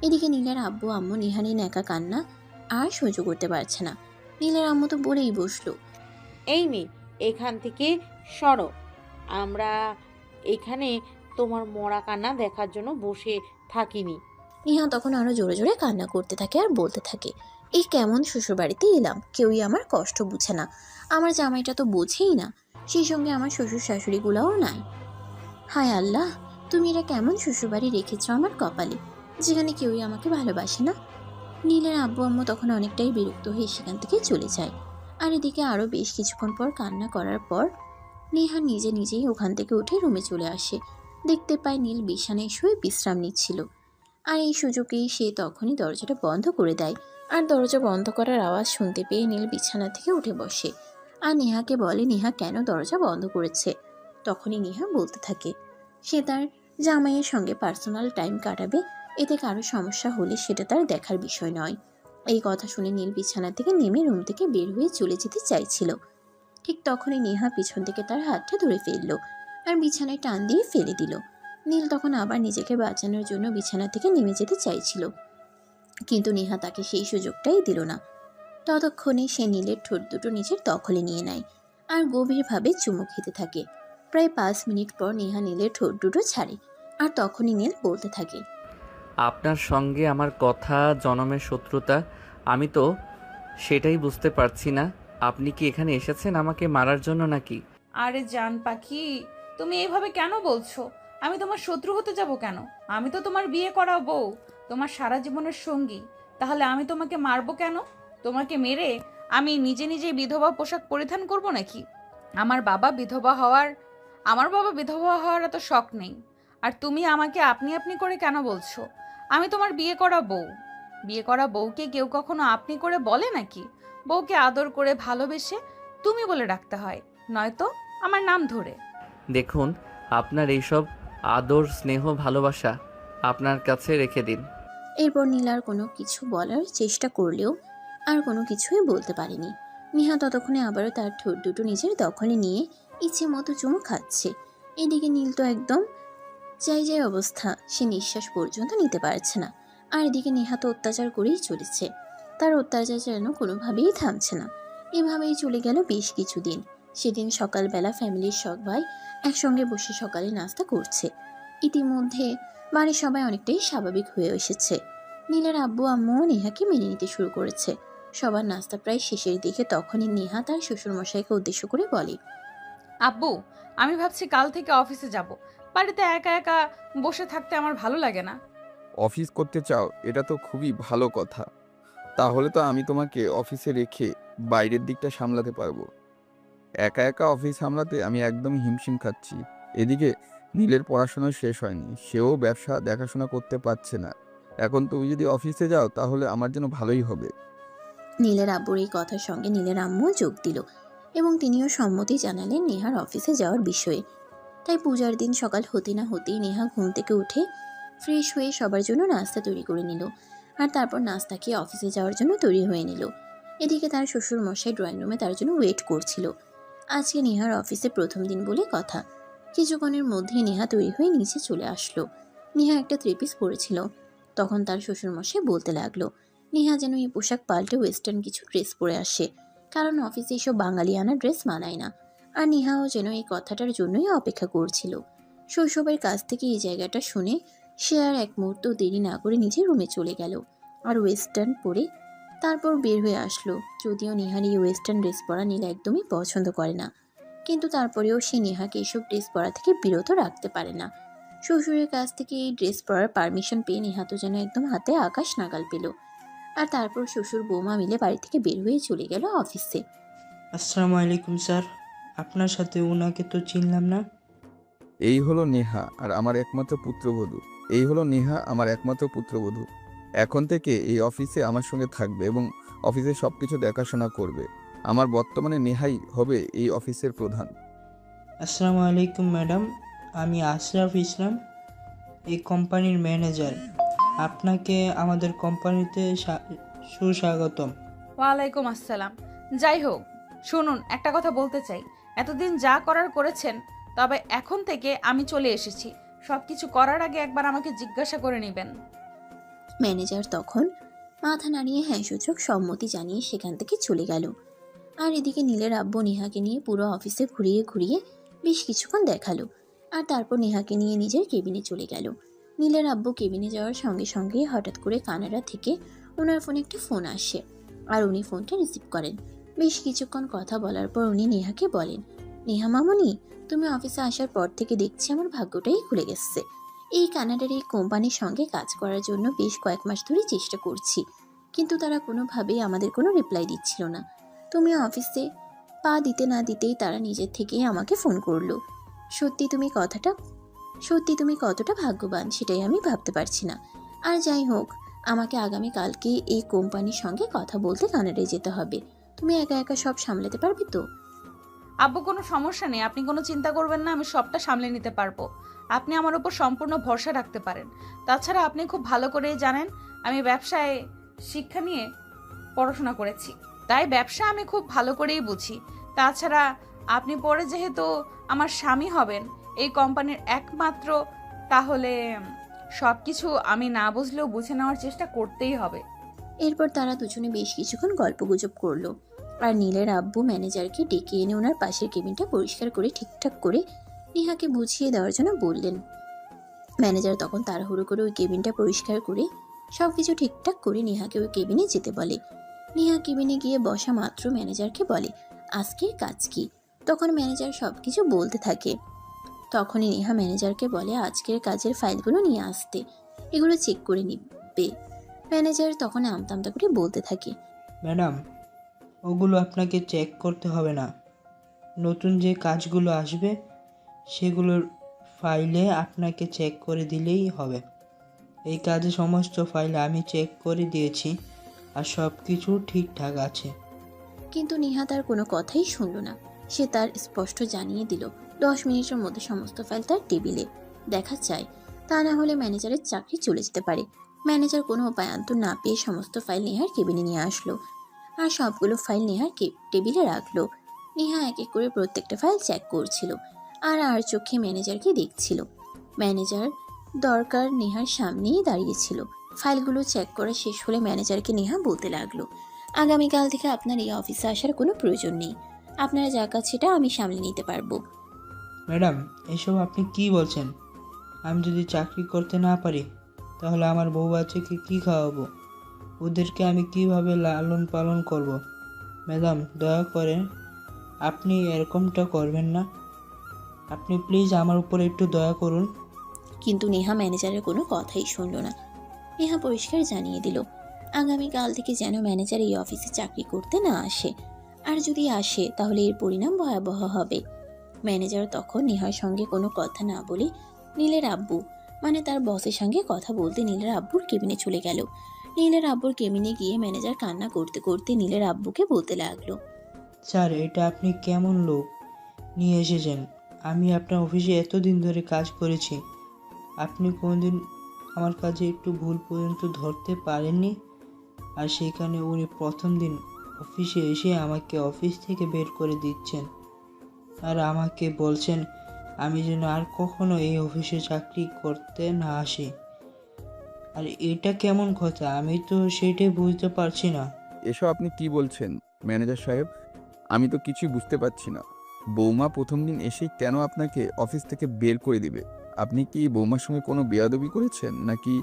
এদিকে নীলের আব্বু আম্মু নেহার এই ন্যাকা কান্না আর সহ্য করতে পারছে না। নীলের আম্মু তো বলেই বসলো এই মেয়ে এখান থেকে সরো, আমরা এখানে তোমার মরা কান্না দেখার জন্য বসে থাকিনি। নেহা তখন আরো জোরে জোরে কান্না করতে থাকে আর বলতে থাকে এই কেমন শ্বশুর বাড়িতে এলাম, কেউই আমার কষ্ট বুঝে না, আমার জামাইটা তো বোঝেই না, সেই সঙ্গে আমার শ্বশুর শাশুড়িগুলোও নাই। হায় আল্লাহ, তুমি এরা কেমন শ্বশুরবাড়ি রেখেছ আমার কপালে, যেখানে কেউই আমাকে ভালোবাসে না। নীলের আব্বু আম্মু তখন অনেকটাই বিরক্ত হয়ে সেখান থেকে চলে যায়। আর এদিকে আরও বেশ কিছুক্ষণ পর কান্না করার পর নেহা নিজে নিজেই ওখান থেকে উঠে রুমে চলে আসে। দেখতে পায় নীল বিছানায় শুয়ে বিশ্রাম নিচ্ছিল। আর এই সুযোগেই সে তখনই দরজাটা বন্ধ করে দেয়। আর দরজা বন্ধ করার আওয়াজ শুনতে পেয়ে নীল বিছানা থেকে উঠে বসে আর নেহাকে বলে নেহা কেন দরজা বন্ধ করেছে। তখনই নেহা বলতে থাকে সে তার জামাইয়ের সঙ্গে পার্সোনাল টাইম কাটাবে, এতে কারো সমস্যা হলে সেটা তার দেখার বিষয় নয়। এই কথা শুনে নীল বিছানা থেকে নেমে রুম থেকে বের হয়ে চলে যেতে চাইছিল। ঠিক তখনই নেহা পিছন থেকে তার হাতটা ধরে ফেললো আর বিছানায় টান দিয়ে ফেলে দিল। নীল তখন আবার নিজেকে বাঁচানোর জন্য বিছানা থেকে নেমে যেতে চাইছিল, কিন্তু নেহা তাকে সেই সুযোগটাই দিল না। ততক্ষণে সে নীলের ঠোঁট দুটো নিজের দখলে নিয়ে নেয় আর গভীরভাবে চুমু খেতে থাকে। প্রায় 5 মিনিট পর নেহা নীলের ঠোঁট দুটো ছাড়ে আর তখনই নীল বলতে থাকে আপনার সঙ্গে আমার কথা জনমের শত্রুতা, আমি তো সেটাই বুঝতে পারছি না। আপনি কি এখানে এসেছেন আমাকে মারার জন্য নাকি? আরে জান পাখি, তুমি এইভাবে কেন বলছো? আমি তোমার শত্রু হতে যাব কেন? আমি তো তোমার বিয়ে করা বউ, তোমার সারা জীবনের সঙ্গী। তাহলে আমি তোমাকে মারবো কেন? তোমাকে মেরে আমি নিজে নিজেই বিধবা পোশাক পরিধান করব নাকি? আমার বাবা বিধবা হওয়ার এত শখ নেই। আর তুমি আমাকে আপনি আপনি করে কেন বলছো? আমি তোমার বিয়ে করা বউ। বিয়ে করা বউকে কেউ কখনো আপনি করে বলে নাকি? বউকে আদর করে ভালোবেসে তুমি বলে ডাকতে হয়, নয়তো আমার নাম ধরে। দেখুন, আপনার এইসব আদর স্নেহ ভালোবাসা আপনার কাছে রেখে দিন। এরপর নীল আর কোনো কিছু বলার চেষ্টা করলেও আর কোনো কিছুই বলতে পারেনি। নেহা ততক্ষণে আবারও তার ঠোঁট দুটো নিজের দখলে নিয়ে ইচ্ছে মতো চুমু খাচ্ছে। এদিকে নীল তো একদম যাই অবস্থা, সে নিঃশ্বাস পর্যন্ত নিতে পারছে না। আর এদিকে নেহা তো অত্যাচার করেই চলেছে। তার অত্যাচার যেন কোনোভাবেই থামছে না। এভাবেই চলে গেল বেশ কিছুদিন। সেদিন সকালবেলা ফ্যামিলির সবাই একসঙ্গে বসে সকালে নাস্তা করছে। ইতিমধ্যে বাড়ির সবাই অনেকটাই স্বাভাবিক হয়ে এসেছে। নীলের আব্বু আম্মুও নেহাকে মেনে নিতে শুরু করেছে। সবার নাস্তা প্রায় শেষের দিকে তখনই নেহা তার শ্বশুরমশাইকে উদ্দেশ্য করে বলে, আব্বু, আমি ভাবছি কাল থেকে অফিসে যাব। বাড়িতে একা একা বসে থাকতে আমার ভালো লাগে না। অফিস করতে চাও? এটা তো খুবই ভালো কথা। তাহলে তো আমি তোমাকে অফিসে রেখে বাইরের দিকটা সামলাতে পারবো। একা একা অফিস সামলাতে আমি একদম হিমশিম খাচ্ছি। এদিকে নীলের পড়াশোনা শেষ হয়নি, সেও ব্যবসা দেখাশোনা করতে পারছে না। এখন তুমি যদি অফিসে যাও তাহলে আমার জন্য ভালোই হবে। নীলের আব্বুর এই কথার সঙ্গে নীলের আম্মুও যোগ দিল এবং তিনিও সম্মতি জানালেন নেহার অফিসে যাওয়ার বিষয়ে। তাই পূজার দিন সকাল হতে না হতেই নেহা ঘুম থেকে উঠে ফ্রেশ হয়ে সবার জন্য নাস্তা তৈরি করে নিল, আর তারপর নাস্তা খেয়ে অফিসে যাওয়ার জন্য তৈরি হয়ে নিল। এদিকে তার শ্বশুর মশাই ড্রয়িং রুমে তার জন্য ওয়েট করছিল। আজকে নেহার অফিসে প্রথম দিন বলে কথা। কিছুক্ষণের মধ্যেই নেহা তৈরি হয়ে নিচে চলে আসলো। নেহা একটা থ্রি পিস পরেছিল। তখন তার শ্বশুর মশাই বলতে লাগলো নেহা যেন এই পোশাক পাল্টে ওয়েস্টার্ন কিছু ড্রেস পরে আসে, কারণ অফিসে এসব বাঙালিয়ানা ড্রেস মানায় না। আর নেহাও যেন এই কথাটার জন্যই অপেক্ষা করছিল। শৈশবের কাছ থেকে এই জায়গাটা শুনে সে আর এক মুহূর্ত দেরি না করে নিজের রুমে চলে গেল আর ওয়েস্টার্ন পরে তারপর বের হয়ে আসলো। যদিও নেহার এই ওয়েস্টার্ন ড্রেস পরা নীল একদমই পছন্দ করে না, কিন্তু তারপরেও সে নেহাকে এসব ড্রেস পরা থেকে বিরত রাখতে পারে না। শ্বশুরের কাছ থেকে এই ড্রেস পরার পারমিশন পেয়ে নেহা তো যেন একদম হাতে আকাশ নাগাল পেল। আর তারপর শ্বশুর বৌমা মিলে বাড়ি থেকে বের হয়ে চলে গেল অফিসে। আসসালামু আলাইকুম স্যার, আপনার সাথে ওনাকে তো চিনলাম না। এই হলো নেহা আর আমার একমাত্র পুত্রবধূ। এখন থেকে এই অফিসে আমার সঙ্গে থাকবে এবং অফিসে সব কিছু দেখাশোনা করবে। আমার বর্তমানে নেহাই হবে এই অফিসের প্রধান। আসসালামু আলাইকুম ম্যাডাম, আমি আশরাফ ইসলাম, এই কোম্পানির ম্যানেজার। আপনাকে আমাদের কোম্পানিতে সুস্বাগতম। ওয়ালাইকুম আসসালাম। যাই হোক, শুনুন, একটা কথা বলতে চাই। এতদিন যা করার করেছেন, তবে এখন থেকে আমি চলে এসেছি। সব কিছু করার আগে একবার আমাকে জিজ্ঞাসা করে নেবেন। ম্যানেজার তখন মাথা নাড়িয়ে হ্যাঁ সূচক সম্মতি জানিয়ে সেখান থেকে চলে গেল। আর এদিকে নীলের আব্বু নেহাকে নিয়ে পুরো অফিসে ঘুরিয়ে ঘুরিয়ে বেশ কিছুক্ষণ দেখালো, আর তারপর নেহাকে নিয়ে নিজের কেবিনে চলে গেল। নীলের আব্বু কেবিনে যাওয়ার সঙ্গে সঙ্গে হঠাৎ করে কানাডা থেকে ওনার ফোনে একটা ফোন আসে, আর উনি ফোনটা রিসিভ করেন। বেশ কিছুক্ষণ কথা বলার পর উনি নেহাকে বলেন, নেহা মামনি, তুমি অফিসে আসার পর থেকে দেখছি আমার ভাগ্যটাই খুলে গেছে। এই কানাডার এই কোম্পানির সঙ্গে কাজ করার জন্য বেশ কয়েক মাস ধরে চেষ্টা করছি, কিন্তু তারা কোনোভাবেই আমাদের কোনো রিপ্লাই দিচ্ছিল না। তুমি অফিসে পা দিতে না দিতেই তারা নিজের থেকেই আমাকে ফোন করলো। সত্যি তুমি কতটা ভাগ্যবান সেটাই আমি ভাবতে পারছি না। আর যাই হোক, আমাকে আগামীকালকে এই কোম্পানির সঙ্গে কথা বলতে কানাডায় যেতে হবে। তুমি একা একা সব সামলাতে পারবে তো? আব্বু, কোনো সমস্যা নেই, আপনি কোনো চিন্তা করবেন না, আমি সবটা সামলে নিতে পারবো। আপনি আমার উপর সম্পূর্ণ ভরসা রাখতে পারেন। তাছাড়া আপনি খুব ভালো করেই জানেন আমি ব্যবসায় শিক্ষা নিয়ে পড়াশোনা করেছি, তাই ব্যবসা আমি খুব ভালো করেই বুঝি। তাছাড়া আপনি পরে যেহেতু আমার স্বামী হবেন এই কোম্পানির একমাত্র, তাহলে সব কিছু আমি না বুঝলেও বুঝে নেওয়ার চেষ্টা করতেই হবে। এরপর তারা দুজনে বেশ কিছুক্ষণ গল্পগুজব করলো, আর নীলের আব্বু ম্যানেজারকে ডেকে এনে ওনার পাশের কেবিনটা পরিষ্কার করে ঠিকঠাক করে নেহাকে বুঝিয়ে দেওয়ার জন্য বললেন। ম্যানেজার তখন তাড়াহুড়ো করে ওই কেবিনটা পরিষ্কার করে সব কিছু ঠিকঠাক করে নেহাকে ওই কেবিনে যেতে বলে। নেহা কেবিনে গিয়ে বসা মাত্র ম্যানেজারকে বলে, আজকের কাজ কি? তখন ম্যানেজার সব কিছু বলতে থাকে। তখনই নেহা ম্যানেজারকে বলে আজকের কাজের ফাইলগুলো নিয়ে আসতে, এগুলো চেক করে নিবে। ম্যানেজার তখন আমতা আমতা করে বলতে থাকে, ম্যাডাম, ওগুলো আপনাকে চেক করতে হবে না। নতুন যে কাজগুলো আসবে সেগুলোর ফাইলে আপনাকে চেক করে দিলেই হবে। এই কাজে সমস্ত ফাইল আমি চেক করে দিয়েছি আর সব কিছু ঠিকঠাক আছে। কিন্তু নেহা তার কোনো কথাই শুনল না। সে তার স্পষ্ট জানিয়ে দিল 10 মিনিটের মধ্যে সমস্ত ফাইল তার টেবিলে দেখা চাই, তা না হলে ম্যানেজারের চাকরি চলে যেতে পারে। ম্যানেজার কোনো উপায়ান্তর না পেয়ে সমস্ত ফাইল নেহার কেবিনে নিয়ে আসলো, আর সবগুলো ফাইল নেহার টেবিলে রাখলো। নেহা এক এক করে প্রত্যেকটা ফাইল চেক করছিল আর চোখে ম্যানেজারকে দেখছিল। ম্যানেজার দরকার নেহার সামনেই দাঁড়িয়েছিল। ফাইলগুলো চেক করা শেষ হলে ম্যানেজারকে নেহা বলতে লাগলো, আগামীকাল থেকে আপনার এই অফিসে আসার কোনো প্রয়োজন নেই। আপনারা যা কাজ সেটা আমি সামলে নিতে পারবো। ম্যাডাম, এসব আপনি কি বলছেন? আমি যদি চাকরি করতে না পারি তাহলে আমার বউ বাচ্চাকে কী খাওয়াবো? ওদেরকে আমি কিভাবে লালন পালন করব? ম্যাডাম, দয়া করে আপনি এরকমটা করবেন না। আপনি প্লিজ আমার উপর একটু দয়া করুন। কিন্তু নেহা ম্যানেজারের কোনো কথাই শুনল না। নেহা পরিষ্কার জানিয়ে দিল, আগামীকাল থেকে যেন ম্যানেজার এই অফিসে চাকরি করতে না আসে, আর যদি আসে তাহলে এর পরিণাম ভয়াবহ হবে। ম্যানেজার তখন নেহার সঙ্গে কোনো কথা না বলে নীলের আব্বু মানে তার বসের সঙ্গে কথা বলতে নীলের আব্বুর কেবিনে চলে গেল। নীলের আব্বুর কেবিনে গিয়ে ম্যানেজার কান্না করতে করতে নীলের আব্বুকে বলতে লাগলো, স্যার, এটা আপনি কেমন লোক নিয়ে এসেছেন? আমি আপনার অফিসে এতদিন ধরে কাজ করেছি, আপনি কোনোদিন আমার কাজে একটু ভুল পর্যন্ত ধরতে পারেননি। আর সেখানে উনি প্রথম দিন অফিসে এসে আমাকে অফিস থেকে বের করে দিচ্ছেন, আর আমাকে বলছেন আমি যেন আর কখনো এই অফিসে চাকরি করতে না আসি। আর এটা কেমন কথা? আমি তো সেটাই বুঝতে পারছি না। এসব আপনি কি বলছেন ম্যানেজার সাহেব? আমি তো কিছুই বুঝতে পারছি না। বৌমা প্রথম দিন এসেই কেন আপনাকে অফিস থেকে বের করে দিবে? আপনি কি বৌমার সঙ্গে কোনো বেয়াদবি করেছেন নাকি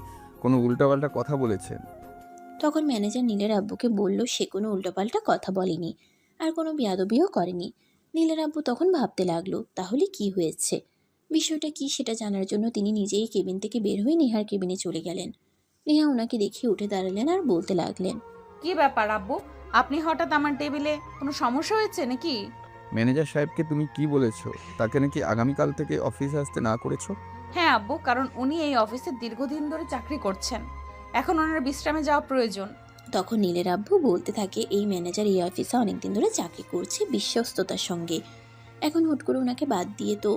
কোনো উল্টাপাল্টা কথা বলেছেন? তখন ম্যানেজার নীলের আব্বুকে বলল সে কোনো উল্টোপাল্টা কথা বলেনি আর কোনো বেয়াদবিও করেনি। নীলের আব্বু তখন ভাবতে লাগলো তাহলে কি হয়েছে, বিষয়টা কি সেটা জানার জন্য তিনি নিজেই কেবিন থেকে বের হয়ে নেহার কেবিনে চলে গেলেন। নেহা ওনাকে দেখে উঠে দাঁড়ালেন আর বলতে লাগলেন, কি ব্যাপার আব্বু, আপনি হঠাৎ আমার টেবিলে কোনো সমস্যা হয়েছে নাকি? ম্যানেজার সাহেবকে তুমি কি বলেছো? তাকে নাকি আগামীকাল থেকে অফিসে আসতে না করেছো? হ্যাঁ আব্বু, কারণ উনি এই অফিসে দীর্ঘদিন ধরে চাকরি করছেন, এখন ওনার বিশ্রামে যাওয়া প্রয়োজন। তখন নীলের আব্বু বলতে থাকে এই ম্যানেজার এই অফিসে অনেকদিন ধরে চাকরি করছে বিশ্বস্ততার সঙ্গে, এখন হুট করে ওনাকে বাদ দিয়ে তো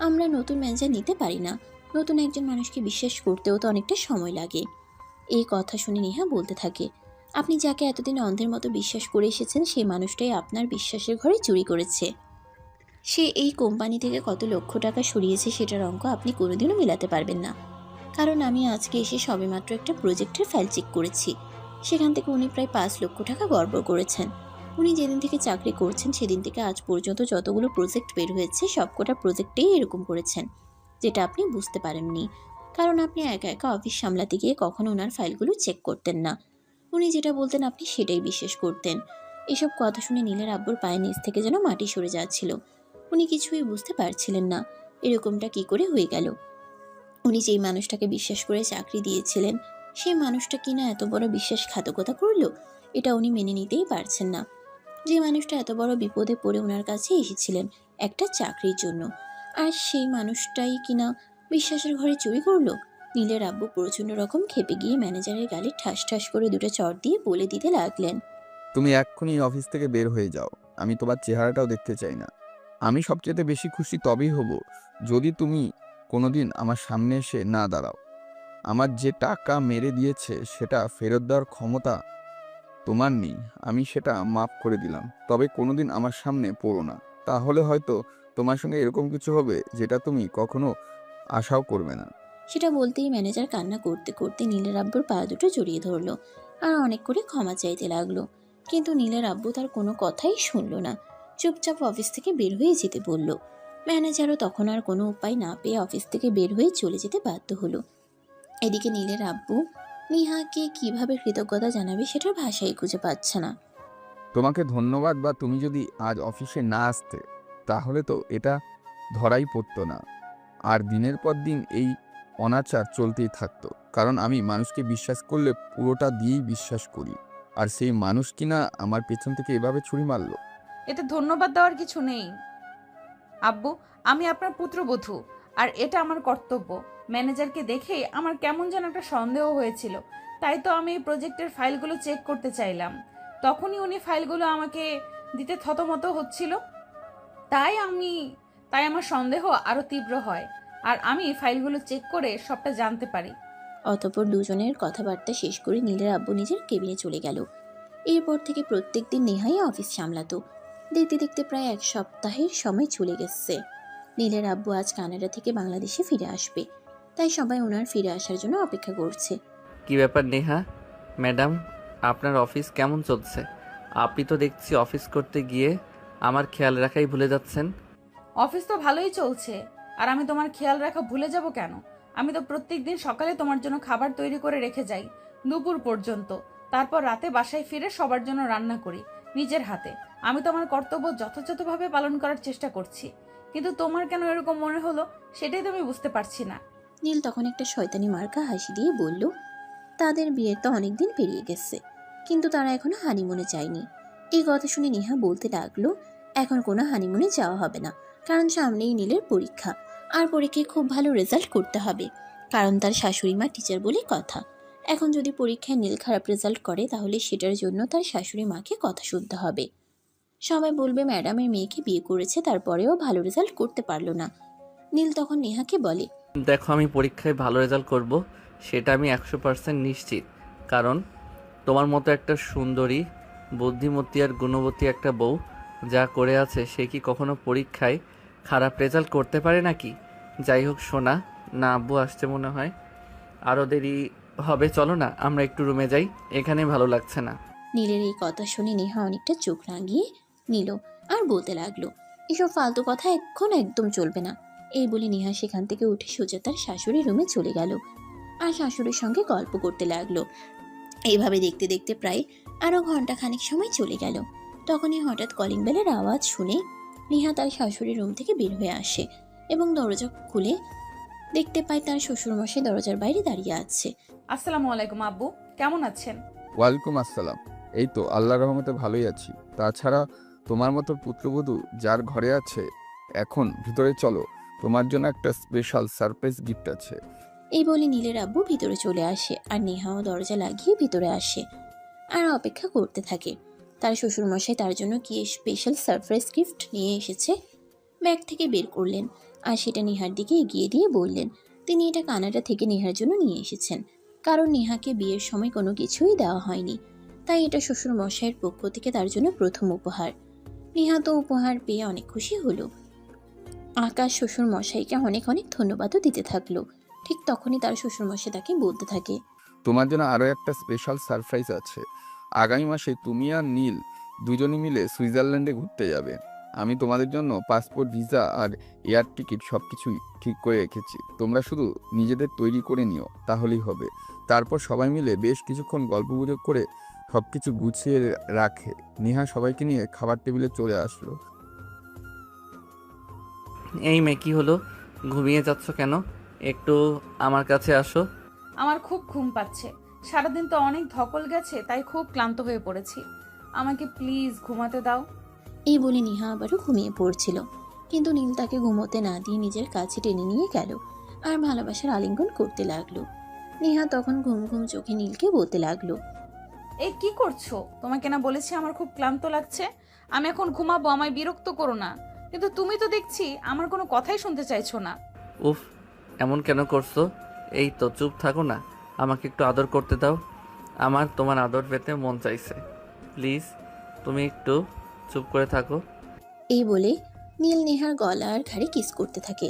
আমরা নতুন ম্যানেজার নিতে পারি না। নতুন একজন মানুষকে বিশ্বাস করতেও তো অনেকটা সময় লাগে। এই কথা শুনে নেহা বলতে থাকে, আপনি যাকে এতদিন অন্ধের মতো বিশ্বাস করে এসেছেন সেই মানুষটাই আপনার বিশ্বাসের ঘরে চুরি করেছে। সে এই কোম্পানি থেকে কত লক্ষ টাকা সরিয়েছে সেটার অঙ্ক আপনি কোনোদিনও মেলাতে পারবেন না। কারণ আমি আজকে এসে সবেমাত্র একটা প্রজেক্টের ফাইল চেক করেছি, সেখান থেকে উনি প্রায় 5 লক্ষ টাকা গড়বড় করেছেন। উনি যেদিন থেকে চাকরি করছেন সেদিন থেকে আজ পর্যন্ত যতগুলো প্রজেক্ট বের হয়েছে সবকটা প্রজেক্টেই এরকম করেছেন, যেটা আপনি বুঝতে পারেননি। কারণ আপনি একা একা অফিস সামলাতে গিয়ে কখনো ওনার ফাইলগুলো চেক করতেন না, উনি যেটা বলতেন আপনি সেটাই বিশ্বাস করতেন। এসব কথা শুনে নীলের আব্বুর পায়ের নিচ থেকে যেন মাটি সরে যাচ্ছিল। উনি কিছুই বুঝতে পারছিলেন না এরকমটা কি করে হয়ে গেল। উনি যেই মানুষটাকে বিশ্বাস করে চাকরি দিয়েছিলেন সেই মানুষটা কিনা এত বড় বিশ্বাসঘাতকতা করলো, এটা উনি মেনে নিতেই পারছেন না। যে মানুষটা এত বড় বিপদে পড়ে ওনার কাছে এসেছিলেন একটা চাকরির জন্য, আর সেই মানুষটাই কিনা বিশ্বাসের ঘরে চুরি করলো। নীলের আব্বু প্রচণ্ড রকম খেপে গিয়ে ম্যানেজারের গালে ঠাস ঠাস করে দুটো চড় দিয়ে বলে দিতে লাগলেন, তুমি এক্ষুনি অফিস থেকে বের হয়ে যাও, আমি তোমার চেহারাটাও দেখতে চাই না। আমি সবচেয়ে বেশি খুশি তবেই হব যদি তুমি কোনোদিন আমার সামনে এসে না দাঁড়াও। আমার যে টাকা মেরে দিয়েছে সেটা ফেরত দেওয়ার ক্ষমতা তোমার নেই, আমি সেটা মাফ করে দিলাম, তবে কোনোদিন আমার সামনে পড়ো না, তাহলে হয়তো তোমার সঙ্গে এরকম কিছু হবে যেটা তুমি কখনো আশাও করবে না। সেটা বলতেই ম্যানেজার কান্না করতে করতে নীলের আব্বুর পা দুটো জড়িয়ে ধরলো আর অনেক করে ক্ষমা চাইতে লাগলো। কিন্তু নীলের আব্বু তার কোনো কথাই শুনলো না, চুপচাপ অফিস থেকে বের হয়ে যেতে বলল। ম্যানেজারও তখন আর কোনো উপায় না পেয়ে অফিস থেকে বের হয়ে চলে যেতে বাধ্য হলো। এদিকে নীলের আব্বু নেহাকে কিভাবে কৃতজ্ঞতা জানাবে সেটার ভাষাই খুঁজে পাচ্ছে না। তোমাকে ধন্যবাদ, বা তুমি যদি আজ অফিসে না আসতে তাহলে তো এটা ধরাই পড়তো না, আর দিনের পর দিন এই অনাচার চলতেই থাকতো। কারণ আমি মানুষকে বিশ্বাস করলে পুরোটা দিয়েই বিশ্বাস করি, আর সেই মানুষ কিনা আমার পেছন থেকে এভাবে ছুরি মারলো। এতে ধন্যবাদ দেওয়ার কিছু নেই আব্বু, আমি আপনার পুত্রবধূ আর এটা আমার কর্তব্য। ম্যানেজারকে দেখে আমার কেমন যেন একটা সন্দেহ হয়েছিল, তাই তো আমি এই প্রজেক্টের ফাইলগুলো চেক করতে চাইলাম। তখনই উনি ফাইলগুলো আমাকে দিতে থতমত হচ্ছিল, তাই আমার সন্দেহ আরো তীব্র হয় আর আমি ফাইলগুলো চেক করে সবটা জানতে পারি। অতঃপর দুজনের কথাবার্তা শেষ করে নীলের আব্বু নিজের কেবিনে চলে গেল। এরপর থেকে প্রত্যেক দিন নেহাই অফিস সামলাতো। দেখতে দেখতে প্রায় 1 সপ্তাহের সময় চলে গেছে। নীলের আব্বু আজ কানাডা থেকে বাংলাদেশে ফিরে আসবে, তাই সবাই ওনার ফিরে আসার জন্য অপেক্ষা করছে। কি ব্যাপার নেহা ম্যাডাম, আপনার অফিস কেমন চলছে? আপনি তো দেখছি অফিস করতে গিয়ে আমার খেয়াল রাখাই ভুলে যাচ্ছেন। অফিস তো ভালোই চলছে, আর আমি তোমার খেয়াল রাখা ভুলে যাব কেন? আমি তো প্রত্যেকদিন সকালে তোমার জন্য খাবার তৈরি করে রেখে যাই দুপুর পর্যন্ত, তারপর রাতে বাসায় ফিরে সবার জন্য রান্না করি নিজের হাতে। আমি তো আমার কর্তব্য যথাযথভাবে পালন করার চেষ্টা করছি, কিন্তু তোমার কেন এরকম মনে হলো সেটাই তো আমি বুঝতে পারছি না। নীল তখন একটা শয়তানি মার্কা হাসি দিয়ে বলল, তাদের বিয়ে তো অনেকদিন পেরিয়ে গেছে, কিন্তু তারা এখনো হানিমুনে যায়নি। এই কথা শুনে নেহা বলতে লাগলো, এখন কোনো হানিমুনে যাওয়া হবে না, কারণ সামনেই নীলের পরীক্ষা, আর পরীক্ষায় খুব ভালো রেজাল্ট করতে হবে, কারণ তার শাশুড়ি মা টিচার বলে কথা। এখন যদি পরীক্ষায় নীল খারাপ রেজাল্ট করে তাহলে সেটার জন্য তার শাশুড়ি মাকে কথা শুনতে হবে। সবাই বলবে ম্যাডামের মেয়েকে বিয়ে করেছে, তারপরেও ভালো রেজাল্ট করতে পারলো না। নীল তখন নেহাকে বলে, দেখো, আমি পরীক্ষায় ভালো রেজাল্ট করব সেটা আমি 100% নিশ্চিত, কারণ তোমার মতো একটা সুন্দরী, বুদ্ধিমতী আর গুণবতী একটা বউ যা করে আছে সে কি কখনো পরীক্ষায় খারাপ রেজাল্ট করতে পারে নাকি? যাই হোক সোনা, না আব্বু আসছে মনে হয়, আরও দেরি হবে, চলো না আমরা একটু রুমে যাই, এখানে ভালো লাগছে না। নীলের এই কথা শুনে নেহা অনেকটা চোখ রাঙিয়ে নিল আর বলতে লাগলো, এসব ফালতু কথা এখন একদম চলবে না। এই বলে নেহা সেখান থেকে উঠে সোজা তার শাশুড়ির রুমে চলে গেল আর শাশুড়ির সঙ্গে গল্প করতে লাগলো। এইভাবে দেখতে দেখতে প্রায় আরো ঘন্টা খানিক সময় চলে গেল। তখনই হঠাৎ কলিং বেলের আওয়াজ শুনে নেহা তার শাশুড়ির রুম থেকে বের হয়ে আসে এবং দরজা খুলে দেখতে পায় তার শ্বশুরমশাই দরজার বাইরে দাঁড়িয়ে আছে। আসসালামু আলাইকুম আব্বু, কেমন আছেন? ওয়ালাইকুম আসসালাম। এই তো আল্লাহর রহমতে ভালোই আছি। তাছাড়া তোমার মতো পুত্রবধূ যার ঘরে আছে, এখন ভিতরে চলো, তোমার জন্য একটা স্পেশাল সারপ্রাইজ গিফট আছে। এই বলে নীলের আব্বু ভিতরে চলে আসে আর নেহাও দরজা লাগিয়ে ভিতরে আসে আর অপেক্ষা করতে থাকে। তার শ্বশুরমশাই তার জন্য কি স্পেশাল সারপ্রাইজ গিফট নিয়ে এসেছে ব্যাগ থেকে বের করলেন আর সেটা নেহার দিকে এগিয়ে দিয়ে বললেন তিনি এটা কানাডা থেকে নেহার জন্য নিয়ে এসেছেন, কারণ নেহাকে বিয়ের সময় কোনো কিছুই দেওয়া হয়নি, তাই এটা শ্বশুরমশাইয়ের পক্ষ থেকে তার জন্য প্রথম উপহার। নেহা তো উপহার পেয়ে অনেক খুশি হলো। আকাশ শ্বশুরমশাইকে অনেক অনেক ধন্যবাদও দিতে থাকলো। ঠিক তখনই তার শ্বশুরমশাই তাকে বলতে থাকে, তোমার জন্য আরও একটা স্পেশাল সারপ্রাইজ আছে। আগামী মাসে তুমি আর নীল দুজনে মিলে সুইজারল্যান্ডে ঘুরতে যাবে। আমি তোমাদের জন্য পাসপোর্ট, ভিসা আর এয়ার টিকিট সব কিছুই ঠিক করে রেখেছি। তোমরা শুধু নিজেদের তৈরি করে নিও, তাহলেই হবে। তারপর সবাই মিলে বেশ কিছুক্ষণ গল্পগুজব করে সব কিছু গুছিয়ে রাখে নেহা সবাইকে নিয়ে খাবার টেবিলে চলে আসলো। এই মেয়ে, কি হলো, ঘুমিয়ে যাচ্ছ কেন? একটু আমার কাছে আসো। আমার খুব ঘুম পাচ্ছে, সারাদিন তো অনেক ধকল গেছে, তাই খুব ক্লান্ত হয়ে পড়েছি। আমাকে প্লিজ ঘুমাতে দাও। এই বলে নেহা আবারও ঘুমিয়ে পড়ছিল, কিন্তু নীল তাকে ঘুমোতে না দিয়ে নিজের কাছে টেনে নিয়ে গেল আর ভালোবাসার আলিঙ্গন করতে লাগলো। নেহা তখন ঘুম ঘুম চোখে নীলকে বলতে লাগলো, এই কি করছো? তোমাকে না বলেছি আমার খুব ক্লান্ত লাগছে, আমি এখন ঘুমাবো, আমায় বিরক্ত করো না। কিন্তু তুমি তো দেখছি আমার কোনো কথাই শুনতে চাইছো না। উফ, এমন কেন করছো? এই তো চুপ থাকো না, আমাকে একটু আদর করতে দাও। আমার তোমার আদর পেতে মন চাইছে, প্লিজ তুমি একটু চুপ করে থাকো। এই বলে নীল নেহার গলা আর ঘাড়ে কিস করতে থাকে।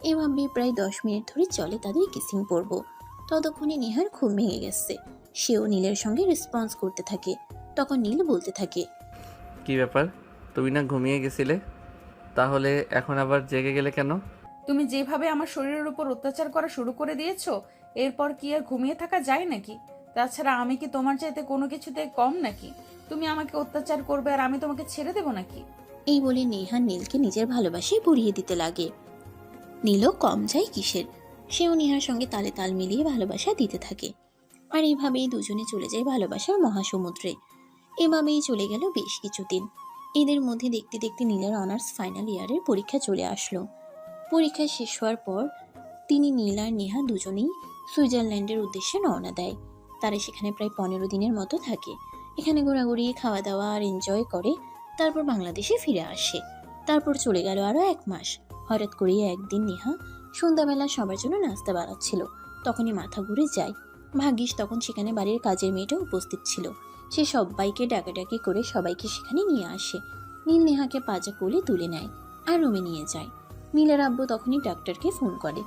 এভাবে প্রায় 10 মিনিট ধরে চলে তাদের কিসিং পর্ব। ততক্ষণে নেহার ঘুম ভেঙে গেছে, সেও নীলের সঙ্গে রেসপন্স করতে থাকে। তখন নীল বলতে থাকে, কি ব্যাপার, তুমি না ঘুমিয়ে গেছিলে, তাহলে এখন আবার জেগে গেলে কেন? তুমি যেভাবে আমার শরীরের উপর অত্যাচার করা শুরু করে দিয়েছো, এরপর কি আর ঘুমিয়ে থাকা যায় নাকি? তাছাড়া আমি কি তোমার চাইতে কোনো কিছুতে কম নাকি? তুমি আমাকে অত্যাচার করবে আর আমি তোমাকে ছেড়ে দেবো নাকি? এই বলে নেহা নীলকে নিজের ভালোবাসায় ভরিয়ে দিতে লাগে। নীলও কম যায় কিসের, সেও নেহার সঙ্গে তালে তাল মিলিয়ে ভালোবাসা দিতে থাকে। আর এইভাবেই দুজনে চলে যায় ভালোবাসার মহাসমুদ্রে। এভাবেই চলে গেল বেশ কিছুদিন। এদের মধ্যে দেখতে দেখতে নীলের অনার্স ফাইনাল ইয়ারের পরীক্ষা চলে আসলো। পরীক্ষা শেষ হওয়ার পর তিনি নীল আর নেহা দুজনেই সুইজারল্যান্ডের উদ্দেশ্যে রওনা দেয়। তারা সেখানে প্রায় 15 দিনের মতো থাকে। এখানে ঘোরাঘুরি, খাওয়া দাওয়া আর এনজয় করে তারপর বাংলাদেশে ফিরে আসে। তারপর চলে গেল আরো 1 মাস। হঠাৎ করে একদিন নেহা সন্ধ্যাবেলা সবার জন্য নাস্তা বানাচ্ছিল, তখনই মাথা ঘুরে যায়। ভাগ্যিস তখন সেখানে বাড়ির কাজের মেয়েটা উপস্থিত ছিল। সে সবাইকে ডাকাডাকি করে সবাইকে সেখানে নিয়ে আসে। নীল নেহাকে পাজা কোলে তুলে নেয় আর রুমে নিয়ে যায়। নীলের আব্বু তখনই ডাক্তারকে ফোন করে।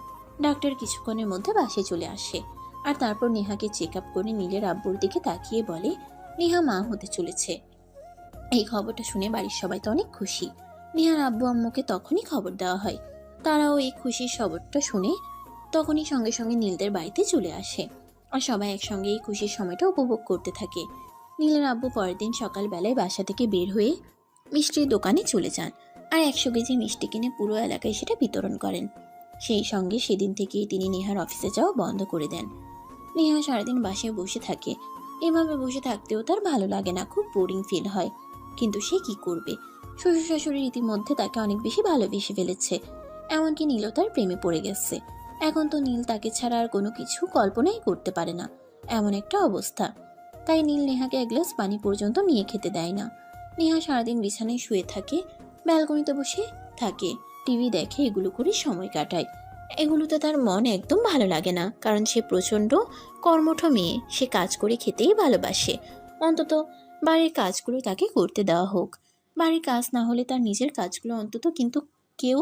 ডাক্তার কিছুক্ষণের মধ্যে বাসায় চলে আসে আর তারপর নেহাকে চেক আপ করে নীলের আব্বুর দিকে তাকিয়ে বলে নেহা মা হতে চলেছে। এই খবরটা শুনে বাড়ির সবাই তো অনেক খুশি। নেহার আব্বু আম্মুকে তখনই খবর দেওয়া হয়। তারাও এই খুশির খবরটা শুনে তখনই সঙ্গে সঙ্গে নীলদের বাড়িতে চলে আসে আর সবাই একসঙ্গে এই খুশির সময়টা উপভোগ করতে থাকে। নীলের আব্বু পরের দিন সকালবেলায় বাসা থেকে বের হয়ে মিষ্টির দোকানে চলে যান আর 100 কেজি মিষ্টি কিনে পুরো এলাকায় সেটা বিতরণ করেন। সেই সঙ্গে সেদিন থেকেই তিনি নেহার অফিসে যাওয়া বন্ধ করে দেন। নেহা সারাদিন বাসায় বসে থাকে। এভাবে বসে থাকতেও তার ভালো লাগে না, খুব বোরিং ফিল হয়। কিন্তু সে কি করবে, শ্বশুর শাশুড়ি ইতিমধ্যে তাকে অনেক বেশি ভালোবেসে ফেলেছে, এমনকি নীলও তার প্রেমে পড়ে গেছে। এখন তো নীল তাকে ছাড়া আর কোনো কিছু কল্পনাই করতে পারে না, এমন একটা অবস্থা। তাই নীল নেহাকে এক গ্লাস পানি পর্যন্ত নিয়ে খেতে দেয় না। নেহা সারাদিন বিছানায় শুয়ে থাকে, ব্যালকনিতে বসে থাকে, টিভি দেখে, এগুলো করে সময় কাটায়। এগুলোতে তার মন একদম ভালো লাগে না, কারণ সে প্রচণ্ড কর্মঠ মেয়ে, সে কাজ করে খেতেই ভালোবাসে। অন্তত বাড়ির কাজগুলো তাকে করতে দেওয়া হোক, বাড়ির কাজ না হলে তার নিজের কাজগুলো অন্তত, কিন্তু কেউ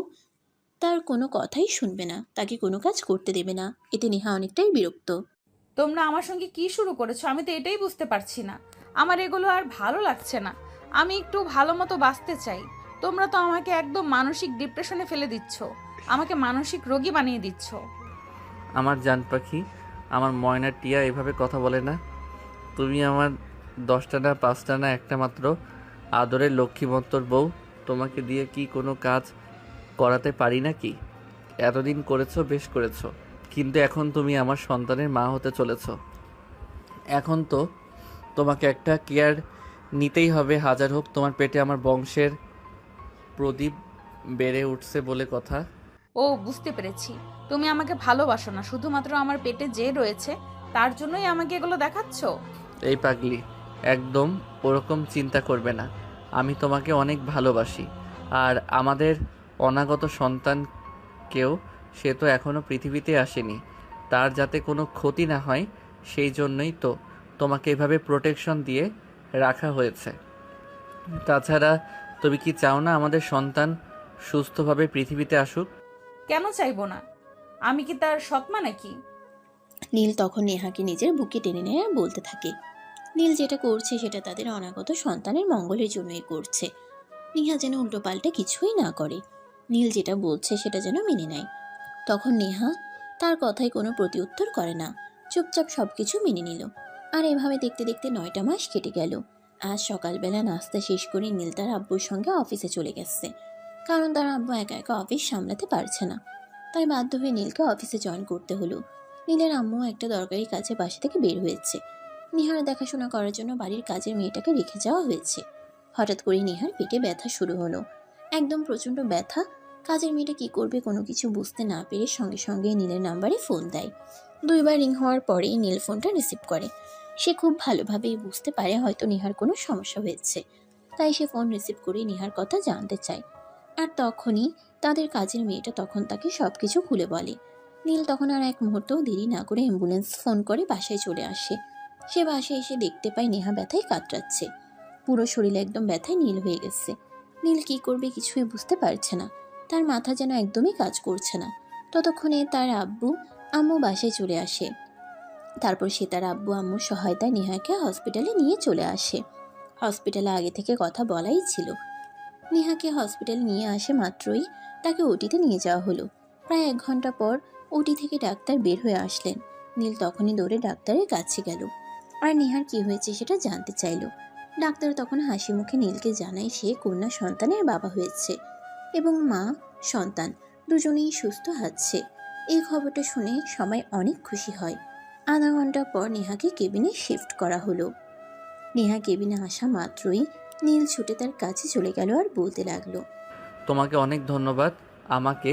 তার কোনো কথাই শুনবে না, তাকে কোনো কাজ করতে দেবে না। এতে নেহা অনেকটাই বিরক্ত। তোমরা আমার সঙ্গে কি শুরু করেছো আমি তো এটাই বুঝতে পারছি না। আমার এগুলো আর ভালো লাগছে না। আমি একটু ভালো মতো বাঁচতে চাই। তোমরা তো আমাকে একদম মানসিক ডিপ্রেশনে ফেলে দিচ্ছ, আমাকে মানসিক রোগী বানিয়ে দিচ্ছ। আমার জান পাখি, আমার ময়না টিয়া এভাবে কথা বলে না। তুমি আমার 10টা না 5টা না একটা মাত্র আদরের লক্ষ্মীমন্তর বউ। তোমাকে দিয়ে কি কোনো কাজ করাতে পারি না কি? এতদিন করেছো, বেশ করেছো, কিন্তু এখন তুমি আমার সন্তানের মা হতে চলেছ। এখন তো তোমাকে একটা কেয়ার নিতেই হবে। হাজার হোক তোমার পেটে আমার বংশের প্রদীপ বেড়ে উঠছে বলে কথা। ও বুঝতে পেরেছি, তুমি আমাকে ভালোবাসো না, শুধুমাত্র আমার পেটে যে রয়েছে তার জন্যই আমাকে এগুলো দেখাচ্ছ। এই পাগলি, একদম ওরকম চিন্তা করবে না। আমি তোমাকে অনেক ভালোবাসি। আর আমাদের অনাগত সন্তানকেও, সে তো এখনও পৃথিবীতে আসেনি, তার যাতে কোনো ক্ষতি না হয় সেই জন্যই তো তোমাকে এভাবে প্রোটেকশন দিয়ে রাখা হয়েছে। তাছাড়া তুমি কি চাও না আমাদের সন্তান সুস্থভাবে পৃথিবীতে আসুক? কেন চাইবো না? আমি কি তার সৎমা নাকি? নীল তখন নেহাকে নিজের বুকে টেনে নেয় আর বলতে থাকে, নীল যেটা করছে সেটা তাদের অনাগত সন্তানের মঙ্গলের জন্যই করছে। নেহা যেন উল্টোপাল্টা কিছুই না করে, নীল যেটা বলছে সেটা যেন মেনে নেয়। তখন নেহা তার কথায় কোনো প্রতিউত্তর করে না, চুপচাপ সবকিছু মেনে নিল। আর এভাবে দেখতে দেখতে 9টা মাস কেটে গেল। আজ সকালবেলা নাস্তা শেষ করে নীল তার আব্বুর সঙ্গে অফিসে চলে গেছে, কারণ তার আব্বু একা একা অফিস সামলাতে পারছে না। তাই বাধ্য হয়ে নীলকে অফিসে জয়েন করতে হলো। নীলের আম্মু একটা দরকারি কাজে বাসা থেকে বের হয়েছে। নিহার দেখাশোনা করার জন্য বাড়ির কাজের মেয়েটাকে রেখে যাওয়া হয়েছে। হঠাৎ করে নিহার পেটে ব্যথা শুরু হলো, একদম প্রচণ্ড ব্যথা। কাজের মেয়েটা কি করবে কোনো কিছু বুঝতে না পেরে সঙ্গে সঙ্গে নীলের নাম্বারে ফোন দেয়। 2বার রিং হওয়ার পরেই নীল ফোনটা রিসিভ করে। সে খুব ভালোভাবেই বুঝতে পারে হয়তো নিহার কোনো সমস্যা হয়েছে, তাই সে ফোন রিসিভ করে নিহার কথা জানতে চায়। আর তখনই তাদের কাজের মেয়েটা তখন তাকে সব কিছু খুলে বলে। নীল তখন আর এক মুহূর্তও দেরি না করে অ্যাম্বুলেন্স ফোন করে বাসায় চলে আসে। সে বাসায় এসে দেখতে পায় নেহা ব্যথায় কাতরাচ্ছে, পুরো শরীর একদম ব্যথায় নীল হয়ে গেছে। নীল কি করবে কিছুই বুঝতে পারছে না, তার মাথা যেন একদমই কাজ করছে না। ততক্ষণে তার আব্বু আম্মু বাসায় চলে আসে। তারপর সে তার আব্বু আম্মুর সহায়তায় নেহাকে হসপিটালে নিয়ে চলে আসে। হসপিটালে আগে থেকে কথা বলাই ছিল। নেহাকে হসপিটালে নিয়ে আসে মাত্রই তাকে ওটিতে নিয়ে যাওয়া হলো। প্রায় 1 ঘন্টা পর ওটি থেকে ডাক্তার বের হয়ে আসলেন। নীল তখনই দৌড়ে ডাক্তারের কাছে গেল আর নেহার কি হয়েছে সেটা জানতে চাইল। ডাক্তার তখন হাসি মুখে নীলকে জানায় সে কন্যা সন্তানের বাবা হয়েছে এবং মা সন্তান দুজনেই সুস্থ আছে। এই খবরটা শুনে সবাই অনেক খুশি হয়। আধা ঘন্টা পর নেহাকে কেবিনে শিফট করা হলো। নেহা কেবিনে আসা মাত্রই নীল ছুটে তার কাছে চলে গেল আর বলতে লাগলো, তোমাকে অনেক ধন্যবাদ আমাকে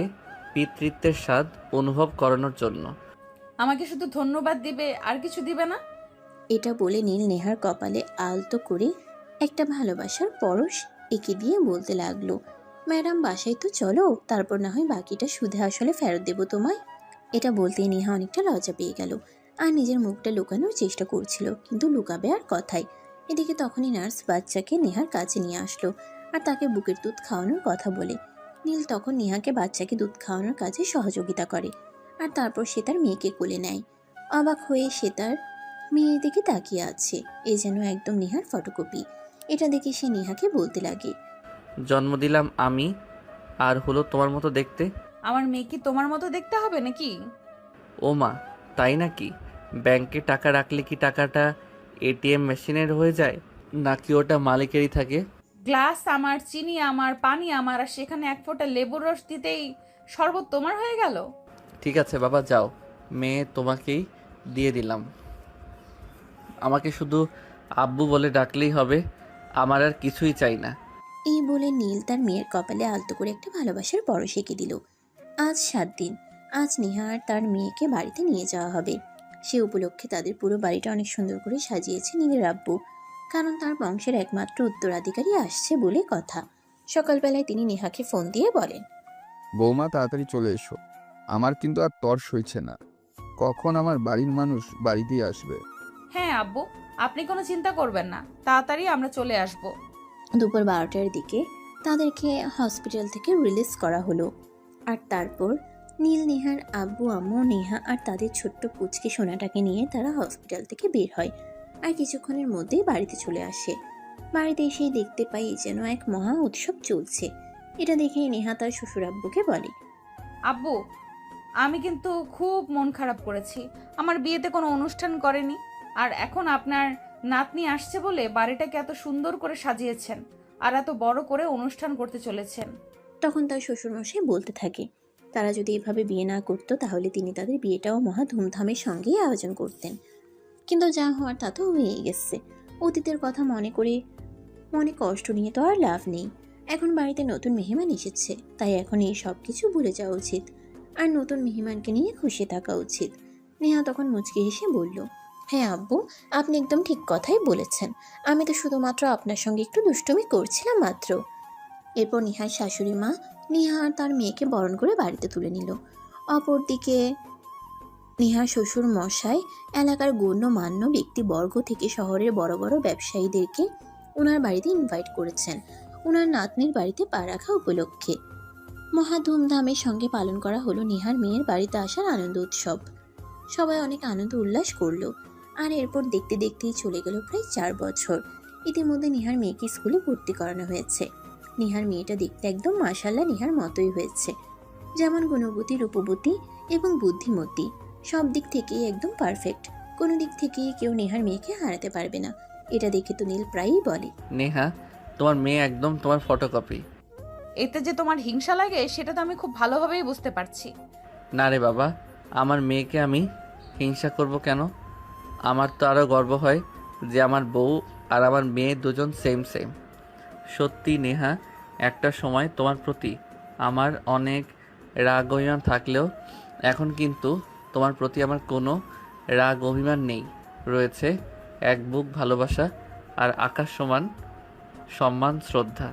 পিতৃত্বের স্বাদ অনুভব করানোর জন্য। আমাকে শুধু ধন্যবাদ দিবে, আর কিছু দিবে না? এটা বলে নীল নেহার কপালে আলতো করে একটা ভালোবাসার পরশ এঁকে দিয়ে বলতে লাগলো, ম্যাডাম বাসায় তো চলো, তারপর না হয় বাকিটা সুদে আসলে ফেরত দেবো তোমায়। এটা বলতেই নেহা অনেকটা লজ্জা পেয়ে গেল আর নিজের মুখটা লুকানোর চেষ্টা করছিল, কিন্তু লুকাবে আর কথায়। এদিকে তখনই নার্স বাচ্চাকে নেহার কাছে নিয়ে আসলো আর তাকে বুকের দুধ খাওয়ানোর কথা বলে। নীল তখন নেহাকে বাচ্চাকে দুধ খাওয়ানোর কাজে সহযোগিতা করে আর তারপর সে তার মেয়েকে কোলে নেয়। অবাক হয়ে সে তার মেয়ের দিকে তাকিয়ে আছে। এ যেন একদম নেহার ফটোকপি। এটা দেখে সে নেহাকে বলতে লাগে, জন্ম দিলাম আমি, আর হলো তোমার মতো দেখতে। আমার মেয়ে কি তোমার মতো দেখতে হবে নাকি? ও মা, তাই নাকি? ব্যাংকে টাকা রাখলে কি টাকাটা এটিএম মেশিনের হয়ে যায়, নাকি ওটা মালিকেরই থাকে? গ্লাস আমার, চিনি আমার, পানি আমার, আর সেখানে এক ফোঁটা লেবুর রস দিতেই শরবত তোমার হয়ে গেল? ঠিক আছে বাবা, যাও, মেয়ে তোমাকেই দিয়ে দিলাম। আমাকে শুধু আব্বু বলে ডাকলেই হবে, আমার আর কিছুই চাই না। এই বলে নীল তার মেয়ের কপালে আলতো করে একটা ভালোবাসার পরশ এঁকে দিল। আজ 7 দিন। আজ নেহা আর তার মেয়েকে বাড়িতে নিয়ে যাওয়া হবে। সে উপলক্ষে তাদের পুরো বাড়িটা অনেক সুন্দর করে সাজিয়েছে নীলের আব্বু, কারণ তার বংশের একমাত্র উত্তরাধিকারী আসছে বলে কথা। সকালবেলায় তিনি নেহাকে ফোন দিয়ে বলেন, বৌমা তাড়াতাড়ি চলে এসো, আমার কিন্তু আর তর সইছে না। কখন আমার বাড়ির মানুষ বাড়িতেই আসবে? হ্যাঁ আব্বু, আপনি কোনো চিন্তা করবেন না, তাড়াতাড়ি আমরা চলে আসব। দুপুর 12টার দিকে তাদেরকে হসপিটাল থেকে রিলিজ করা হলো। আর তারপর নীল, নেহার আব্বু আম্মু, নেহা আর তাদের ছোট্ট পুচকি সোনাটাকে নিয়ে তারা হসপিটাল থেকে বের হয়। আর কিছুক্ষণের মধ্যেই বাড়িতে চলে আসে। বাড়িতে এসেই দেখতে পাই যেন এক মহা উৎসব চলছে। এটা দেখেই নেহা তার শ্বশুর আব্বুকে বলে, আব্বু, আমি কিন্তু খুব মন খারাপ করেছি। আমার বিয়েতে কোনো অনুষ্ঠান করেনি, আর এখন আপনার নাতনি আসছে বলে বাড়িটাকে এত সুন্দর করে সাজিয়েছেন আর এত বড় করে অনুষ্ঠান করতে চলেছেন। তখন তার শ্বশুরমশাই বলতে থাকে, তারা যদি এভাবে বিয়ে না করতো তাহলে তিনি তাদের বিয়েটাও মহা ধুমধামের সঙ্গেই আয়োজন করতেন। কিন্তু যা হওয়ার তা তো হয়ে গেছে। অতীতের কথা মনে করে মনে কষ্ট নিয়ে তো আর লাভ নেই। এখন বাড়িতে নতুন মেহমান এসেছে, তাই এখন এই সব কিছু ভুলে যাওয়া উচিত আর নতুন মেহমানকে নিয়ে খুশি থাকা উচিত। নেহা তখন মুচকি হেসে বলল, হ্যাঁ আব্বু, আপনি একদম ঠিক কথাই বলেছেন। আমি তো শুধুমাত্র আপনার সঙ্গে একটু দুষ্টুমি করছিলাম মাত্র। এরপর নেহার শাশুড়ি মা নেহা আর তার মেয়েকে বরণ করে বাড়িতে তুলে নিল। অপরদিকে নেহার শ্বশুর মশাই এলাকার গণ্যমান্য ব্যক্তিবর্গ থেকে শহরের বড় বড় ব্যবসায়ীদেরকে ওনার বাড়িতে ইনভাইট করেছেন ওনার নাতনির বাড়িতে পা রাখা উপলক্ষে। মহা ধুমধামের সঙ্গে পালন করা হলো নেহার মেয়ের বাড়িতে আসার আনন্দ উৎসব। সবাই অনেক আনন্দ উল্লাস করলো। আর এরপর দেখতে দেখতেই চলে গেল প্রায় 4 বছর। ইতিমধ্যে নেহার মেয়েকে স্কুলে ভর্তি করানো হয়েছে। নেহার মেয়েটা দেখতে একদম মাশাআল্লাহ নেহার মতোই হয়েছে, যেমন গুণবতী, রূপবতী এবং বুদ্ধিমতী। সব দিক থেকেই একদম পারফেক্ট। কোনো দিক থেকেই কেউ নেহার মেয়েকে হারাতে পারবে না। এটা দেখে তো নীল প্রায়ই বলে, নেহা, তোমার মেয়ে একদম তোমার ফটোকপি। এতে যে তোমার হিংসা লাগে সেটা তো আমি খুব ভালোভাবেই বুঝতে পারছি। না রে বাবা, আমার মেয়েকে আমি হিংসা করব কেন? আমার তো আরও গর্ব হয় যে আমার বউ আর আমার মেয়ে দুজন সেম সেম। সত্যি নেহা, একটা সময় তোমার প্রতি আমার অনেক রাগ অভিমান থাকলেও এখন কিন্তু তোমার প্রতি আমার কোনো রাগ অভিমান নেই। রয়েছে এক বুক ভালোবাসা আর আকাশ সমান সম্মান, শ্রদ্ধা।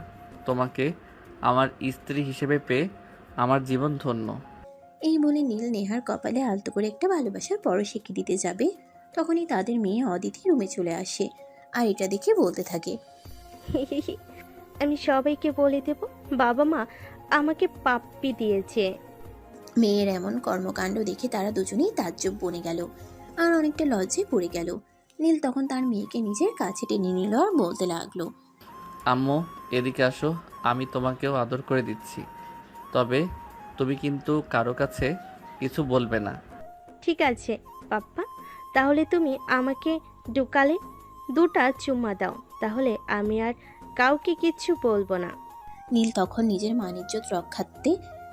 তোমাকে আমার স্ত্রী হিসেবে পেয়ে আমার জীবন ধন্য। এই বলে নীল নেহার কপালে আলতো করে একটা ভালোবাসার পরশ এঁকে দিতে যাবে, তখনই তাদের মেয়ে অদিতি রুমে চলে আসে আর এটা দেখে বলতে থাকে, আমি সবাইকে বলে দেব বাবা মা আমাকে পাপ্পি দিয়েছে। মেয়ের এমন কর্মকাণ্ড দেখে তারা দুজনেই তাজ্জব বনে গেল আর অনেকটা লজ্জায় পড়ে গেল। নীল তখন তার মেয়েকে নিজের কাছে টেনে নিল আর বলতে লাগলো, আম্মু, এদিকে আসো, আমি তোমাকেও আদর করে দিচ্ছি। তবে তুমি কিন্তু কারো কাছে কিছু বলবে না। ঠিক আছে পাপ্পা, তাহলে তুমি আমাকে ঢুকালে 2টা চুম্মা দাও, তাহলে আমি আর কাউকে কিচ্ছু বলবো না। নীল তখন নিজের মান-ইজ্জত রক্ষার্থে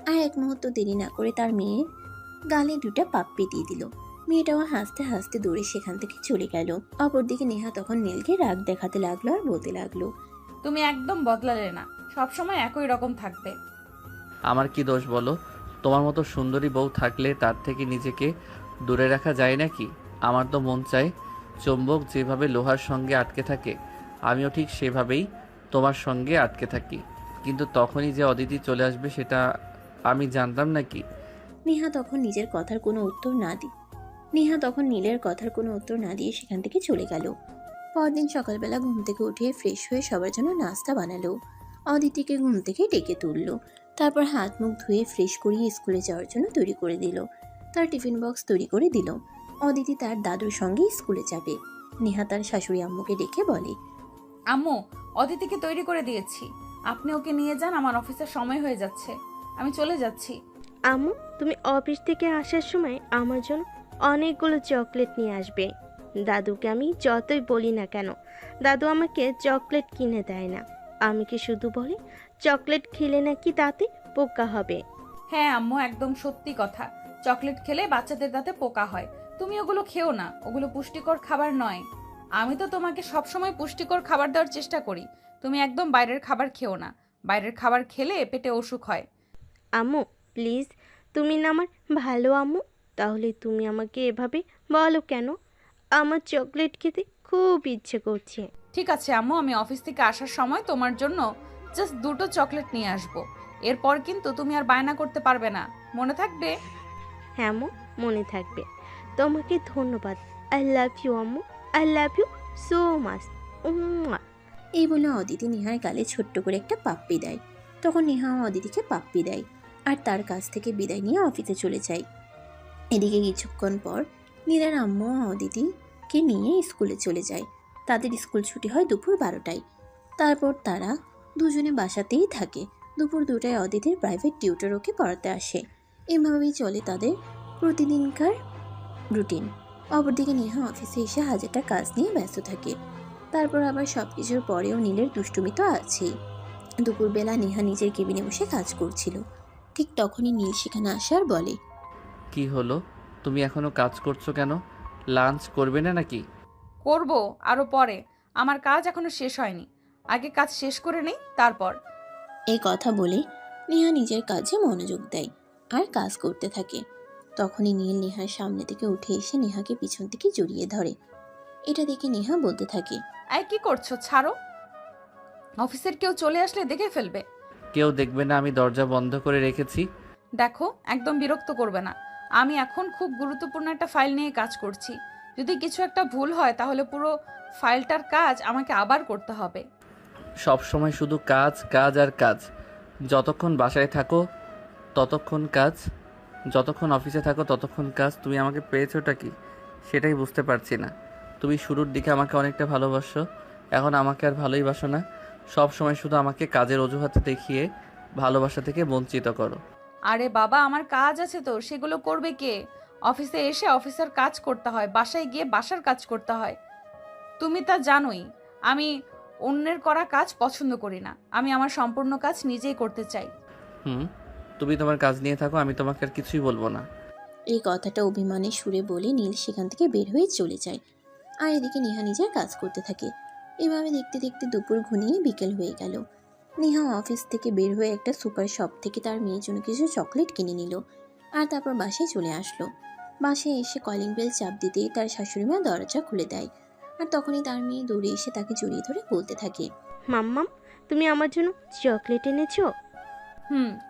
আর এক মুহূর্ত দেরি না করে তার মেয়ের গালে 2টা পাপ্পি দিয়ে দিল। মেয়েটাও হাসতে হাসতে দৌড়ে সেখান থেকে চলে গেল। অপরদিকে নেহা তখন নীলকে রাগ দেখাতে লাগলো আর বলতে লাগলো, তুমি একদম বদলালে না, সবসময় একই রকম থাকবে। আমার কি দোষ বলো? তোমার মতো সুন্দরী বউ থাকলে তার থেকে নিজেকে দূরে রাখা যায় নাকি? আমার তো মন চায় চুম্বক যেভাবে লোহার সঙ্গে আটকে থাকে আমিও ঠিক সেভাবেই তোমার সঙ্গে আটকে থাকি। কিন্তু তখনই যে অদিতি চলে আসবে সেটা আমি জানতাম নাকি? নেহা তখন নীলের কথার কোনো উত্তর না দিয়ে সেখান থেকে চলে গেল। পরদিন সকালবেলা ঘুম থেকে উঠে ফ্রেশ হয়ে সবার জন্য নাস্তা বানালো। অদিতিকে ঘুম থেকে ডেকে তুললো। তারপর হাত মুখ ধুয়ে ফ্রেশ করিয়ে স্কুলে যাওয়ার জন্য তৈরি করে দিল। তার টিফিন বক্স তৈরি করে দিল। অদিতি তার দাদুর সঙ্গে স্কুলে যাবে। নেহা তার শাশুড়ি আম্মুকে ডেকে বলে, আম্মু, অদিতিকে তৈরি করে দিয়েছি, আপনি ওকে নিয়ে যান, আমার অফিসের সময় হয়ে যাচ্ছে, আমি চলে যাচ্ছি। আম্মু, তুমি অফিস থেকে আসার সময় আমার জন্য অনেকগুলো চকলেট নিয়ে আসবে। দাদুকে আমি যতই বলি না কেন, দাদু আমাকে চকলেট কিনে দেয় না। আমি কি শুধু বলি চকলেট খেলে নাকি দাঁতে পোকা হবে। হ্যাঁ আম্মু, একদম সত্যি কথা, চকলেট খেলে বাচ্চাদের দাঁতে পোকা হয়। তুমি ওগুলো খেও না, ওগুলো পুষ্টিকর খাবার নয়। আমি তো তোমাকে সবসময় পুষ্টিকর খাবার দেওয়ার চেষ্টা করি, তুমি একদম বাইরের খাবার খেও না, বাইরের খাবার খেলে পেটে অসুখ হয়। আম্মু প্লিজ, তুমি না আমার ভালো আম্মু, তাহলে তুমি আমাকে এভাবে বলো কেন? আমার চকলেট খেতে খুব ইচ্ছে করছে। ঠিক আছে আম্মু, আমি অফিস থেকে আসার সময় তোমার জন্য জাস্ট 2টো চকলেট নিয়ে আসবো। এরপর কিন্তু তুমি আর বায়না করতে পারবে না, মনে থাকবে? হ্যাঁ আম্মু, মনে থাকবে। তোমাকে ধন্যবাদ। আই লাভ ইউ আম্মু, I love you so much. এই বলে অদিতি নেহার গালে ছোট্ট করে একটা পাপ্পি দেয়। তখন নেহা অদিতিকে পাপ্পি দেয় আর তার কাছ থেকে বিদায় নিয়ে অফিসে চলে যায়। এদিকে কিছুক্ষণ পর নীলার আম্মু অদিতিকে নিয়ে স্কুলে চলে যায়। তাদের স্কুল ছুটি হয় দুপুর 12টায়। তারপর তারা দুজনে বাসাতেই থাকে। দুপুর 2টায় অদিতির প্রাইভেট টিউটর ওকে পড়াতে আসে। এভাবেই চলে তাদের প্রতিদিনকার রুটিন। অপরদিকে নেহা অফিসে এসে হাজারটা কাজ নিয়ে ব্যস্ত থাকে। তারপর আবার সবকিছুর পরেও নীলের দুষ্টুমি তো আছেই। দুপুরবেলা নেহা নিজের কেবিনে বসে কাজ করছিল। ঠিক তখনই নীল সেখানে আসার বলে, কি হলো, তুমি এখনো কাজ করছো কেন? লাঞ্চ করবে না নাকি? করব আরো পরে, আমার কাজ এখনো শেষ হয়নি, আগে কাজ শেষ করে নেই তারপর। এই কথা বলে নেহা নিজের কাজে মনোযোগ দেয় আর কাজ করতে থাকে। তখনই নীল নেহার সামনে থেকে উঠে এসে নেহাকে পিছন থেকে জড়িয়ে ধরে। এটা দেখে নেহা বলতে থাকে, এই কি করছো, ছাড়ো, অফিসের কেউ চলে আসলে দেখে ফেলবে। কেউ দেখবে না, আমি দরজা বন্ধ করে রেখেছি। দেখো, একদম বিরক্ত করবে না, আমি এখন খুব গুরুত্বপূর্ণ একটা ফাইল নিয়ে কাজ করছি, যদি কিছু একটা ভুল হয় তাহলে পুরো ফাইলটার কাজ আমাকে আবার করতে হবে। সব সময় শুধু কাজ কাজ আর কাজ। যতক্ষণ বাসায় থাকো ততক্ষণ কাজ, যতক্ষণ অফিসে থাকো ততক্ষণ কাজ। তুমি আমাকে পেয়েছোটা কি সেটাই বুঝতে পারছি না। তুমি শুরুর দিকে আমাকে অনেকটা ভালোবাসো, এখন আমাকে আর ভালোই বাসো না। সব সময় শুধু আমাকে কাজের অজুহাতে দেখিয়ে ভালোবাসা থেকে বঞ্চিত করো। আরে বাবা, আমার কাজ আছে তো, সেগুলো করবে কে? অফিসে এসে অফিসের কাজ করতে হয়, বাসায় গিয়ে বাসার কাজ করতে হয়, তুমি তা জানোই। আমি অন্যের করা কাজ পছন্দ করি না, আমি আমার সম্পূর্ণ কাজ নিজেই করতে চাই। তুমি তোমার কাজ নিয়ে থাকো, আমি তোমাকে আর কিছুই বলবো না। এই কথাটা অভিমানের সুরে বলে নীল সেখান থেকে বের হয়ে চলে যায়। আর এদিকে নেহা নিজের কাজ করতে থাকে। এভাবে দেখতে দেখতে দুপুর ঘনিয়ে বিকেল হয়ে গেল। নেহা অফিস থেকে বের হয়ে একটা সুপার শপ থেকে তার মেয়ের জন্য কিছু চকলেট কিনে নিল আর তারপর বাসায় চলে আসলো। বাসায় এসে কলিং বেল চাপ দিতেই তার শাশুড়ি মা দরজা খুলে দেয়। আর তখনই তার মেয়ে দৌড়ে এসে তাকে জড়িয়ে ধরে বলতে থাকে, মাম্মাম, তুমি আমার জন্য চকলেট এনেছো?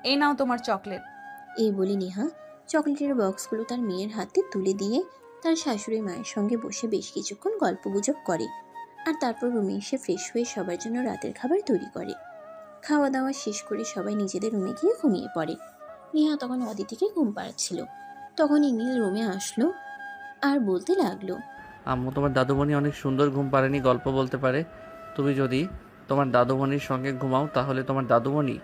এই নাও তোমার চকলেট। এই বলি নেহা চকলেটের বক্সগুলো তার মেয়ের হাতে তুলে দিয়ে তার শাশুড়ি মায়ের সঙ্গে বসে বেশ কিছুক্ষণ গল্পগুজব করে। আর তারপর রুমে এসে ফ্রেশ হয়ে সবার জন্য রাতের খাবার তৈরি করে। খাওয়া দাওয়া শেষ করে সবাই নিজেদের রুমে গিয়ে ঘুমিয়ে পড়ে। নেহা তখন অদিতিকে ঘুম পাড়াচ্ছিল। তখনই নীল রুমে আসলো আর বলতে লাগলো, আম্মু, তোমার দাদুমণি অনেক সুন্দর ঘুম পাড়েনি গল্প বলতে পারে। তুমি যদি তোমার দাদুমণির সঙ্গে ঘুমাও তাহলে তোমার দাদুমণি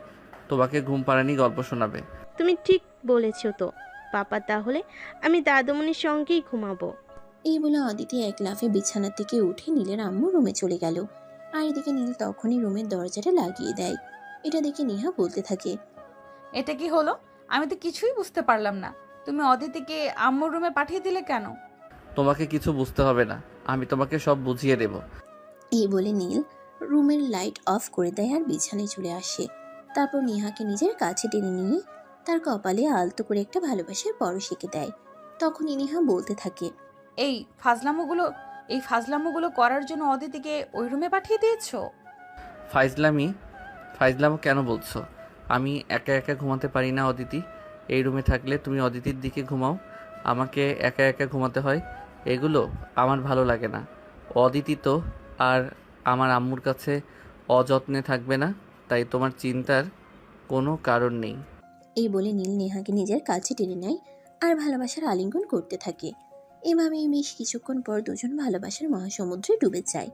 তোমাকে ঘুম পাড়েনি গল্প শোনাবে। তুমি ঠিক বলেছো তো পাপা, তাহলে আমি দাদুমণির সঙ্গেই ঘুমাবো। এই বলে অদিতি এক লাফে বিছানা থেকে উঠে নীলের আম্মু রুমে চলে গেল। আর এদিকে নীল তখনই রুমের দরজাটা লাগিয়ে দেয়। এটা দেখে নেহা বলতে থাকে, এটা কি হলো? আমি তো কিছুই বুঝতে পারলাম না, তুমি অদিতিকে আম্মুর রুমে পাঠিয়ে দিলে কেন? তোমাকে কিছু বুঝতে হবে না, আমি তোমাকে সব বুঝিয়ে দেব। এই বলে নীল রুমের লাইট অফ করে দেয় আর বিছানায় চলে আসে। তারপর নেহাকে নিজের কাছে টেনে নিয়ে তার কপালে আলতো করে একটা ভালোবাসার পরশ এঁকে দেয়। তখনই নেহা বলতে থাকে, এই ফাজলামোগুলো করার জন্য অদিতিকে ওই রুমে পাঠিয়ে দিয়েছো? ফাইজলামো কেন বলছো? আমি একা একা ঘুমাতে পারি না অদিতি। এই রুমে থাকলে তুমি অদিতির দিকে ঘুমাও, আমাকে একা একা ঘুমাতে হয়, এগুলো আমার ভালো লাগে না। অদিতি তো আর আমার আম্মুর কাছে অযত্নে থাকবে না, তাই তোমার চিন্তার কোনো কারণ নেই। এই বলে নীল নেহাকে নিজের কাছে টেনে নেয় আর ভালোবাসার আলিঙ্গন করতে থাকে। এভাবেই বেশ কিছুক্ষণ পর দুজন ভালোবাসার মহাসমুদ্রে ডুবে যায়।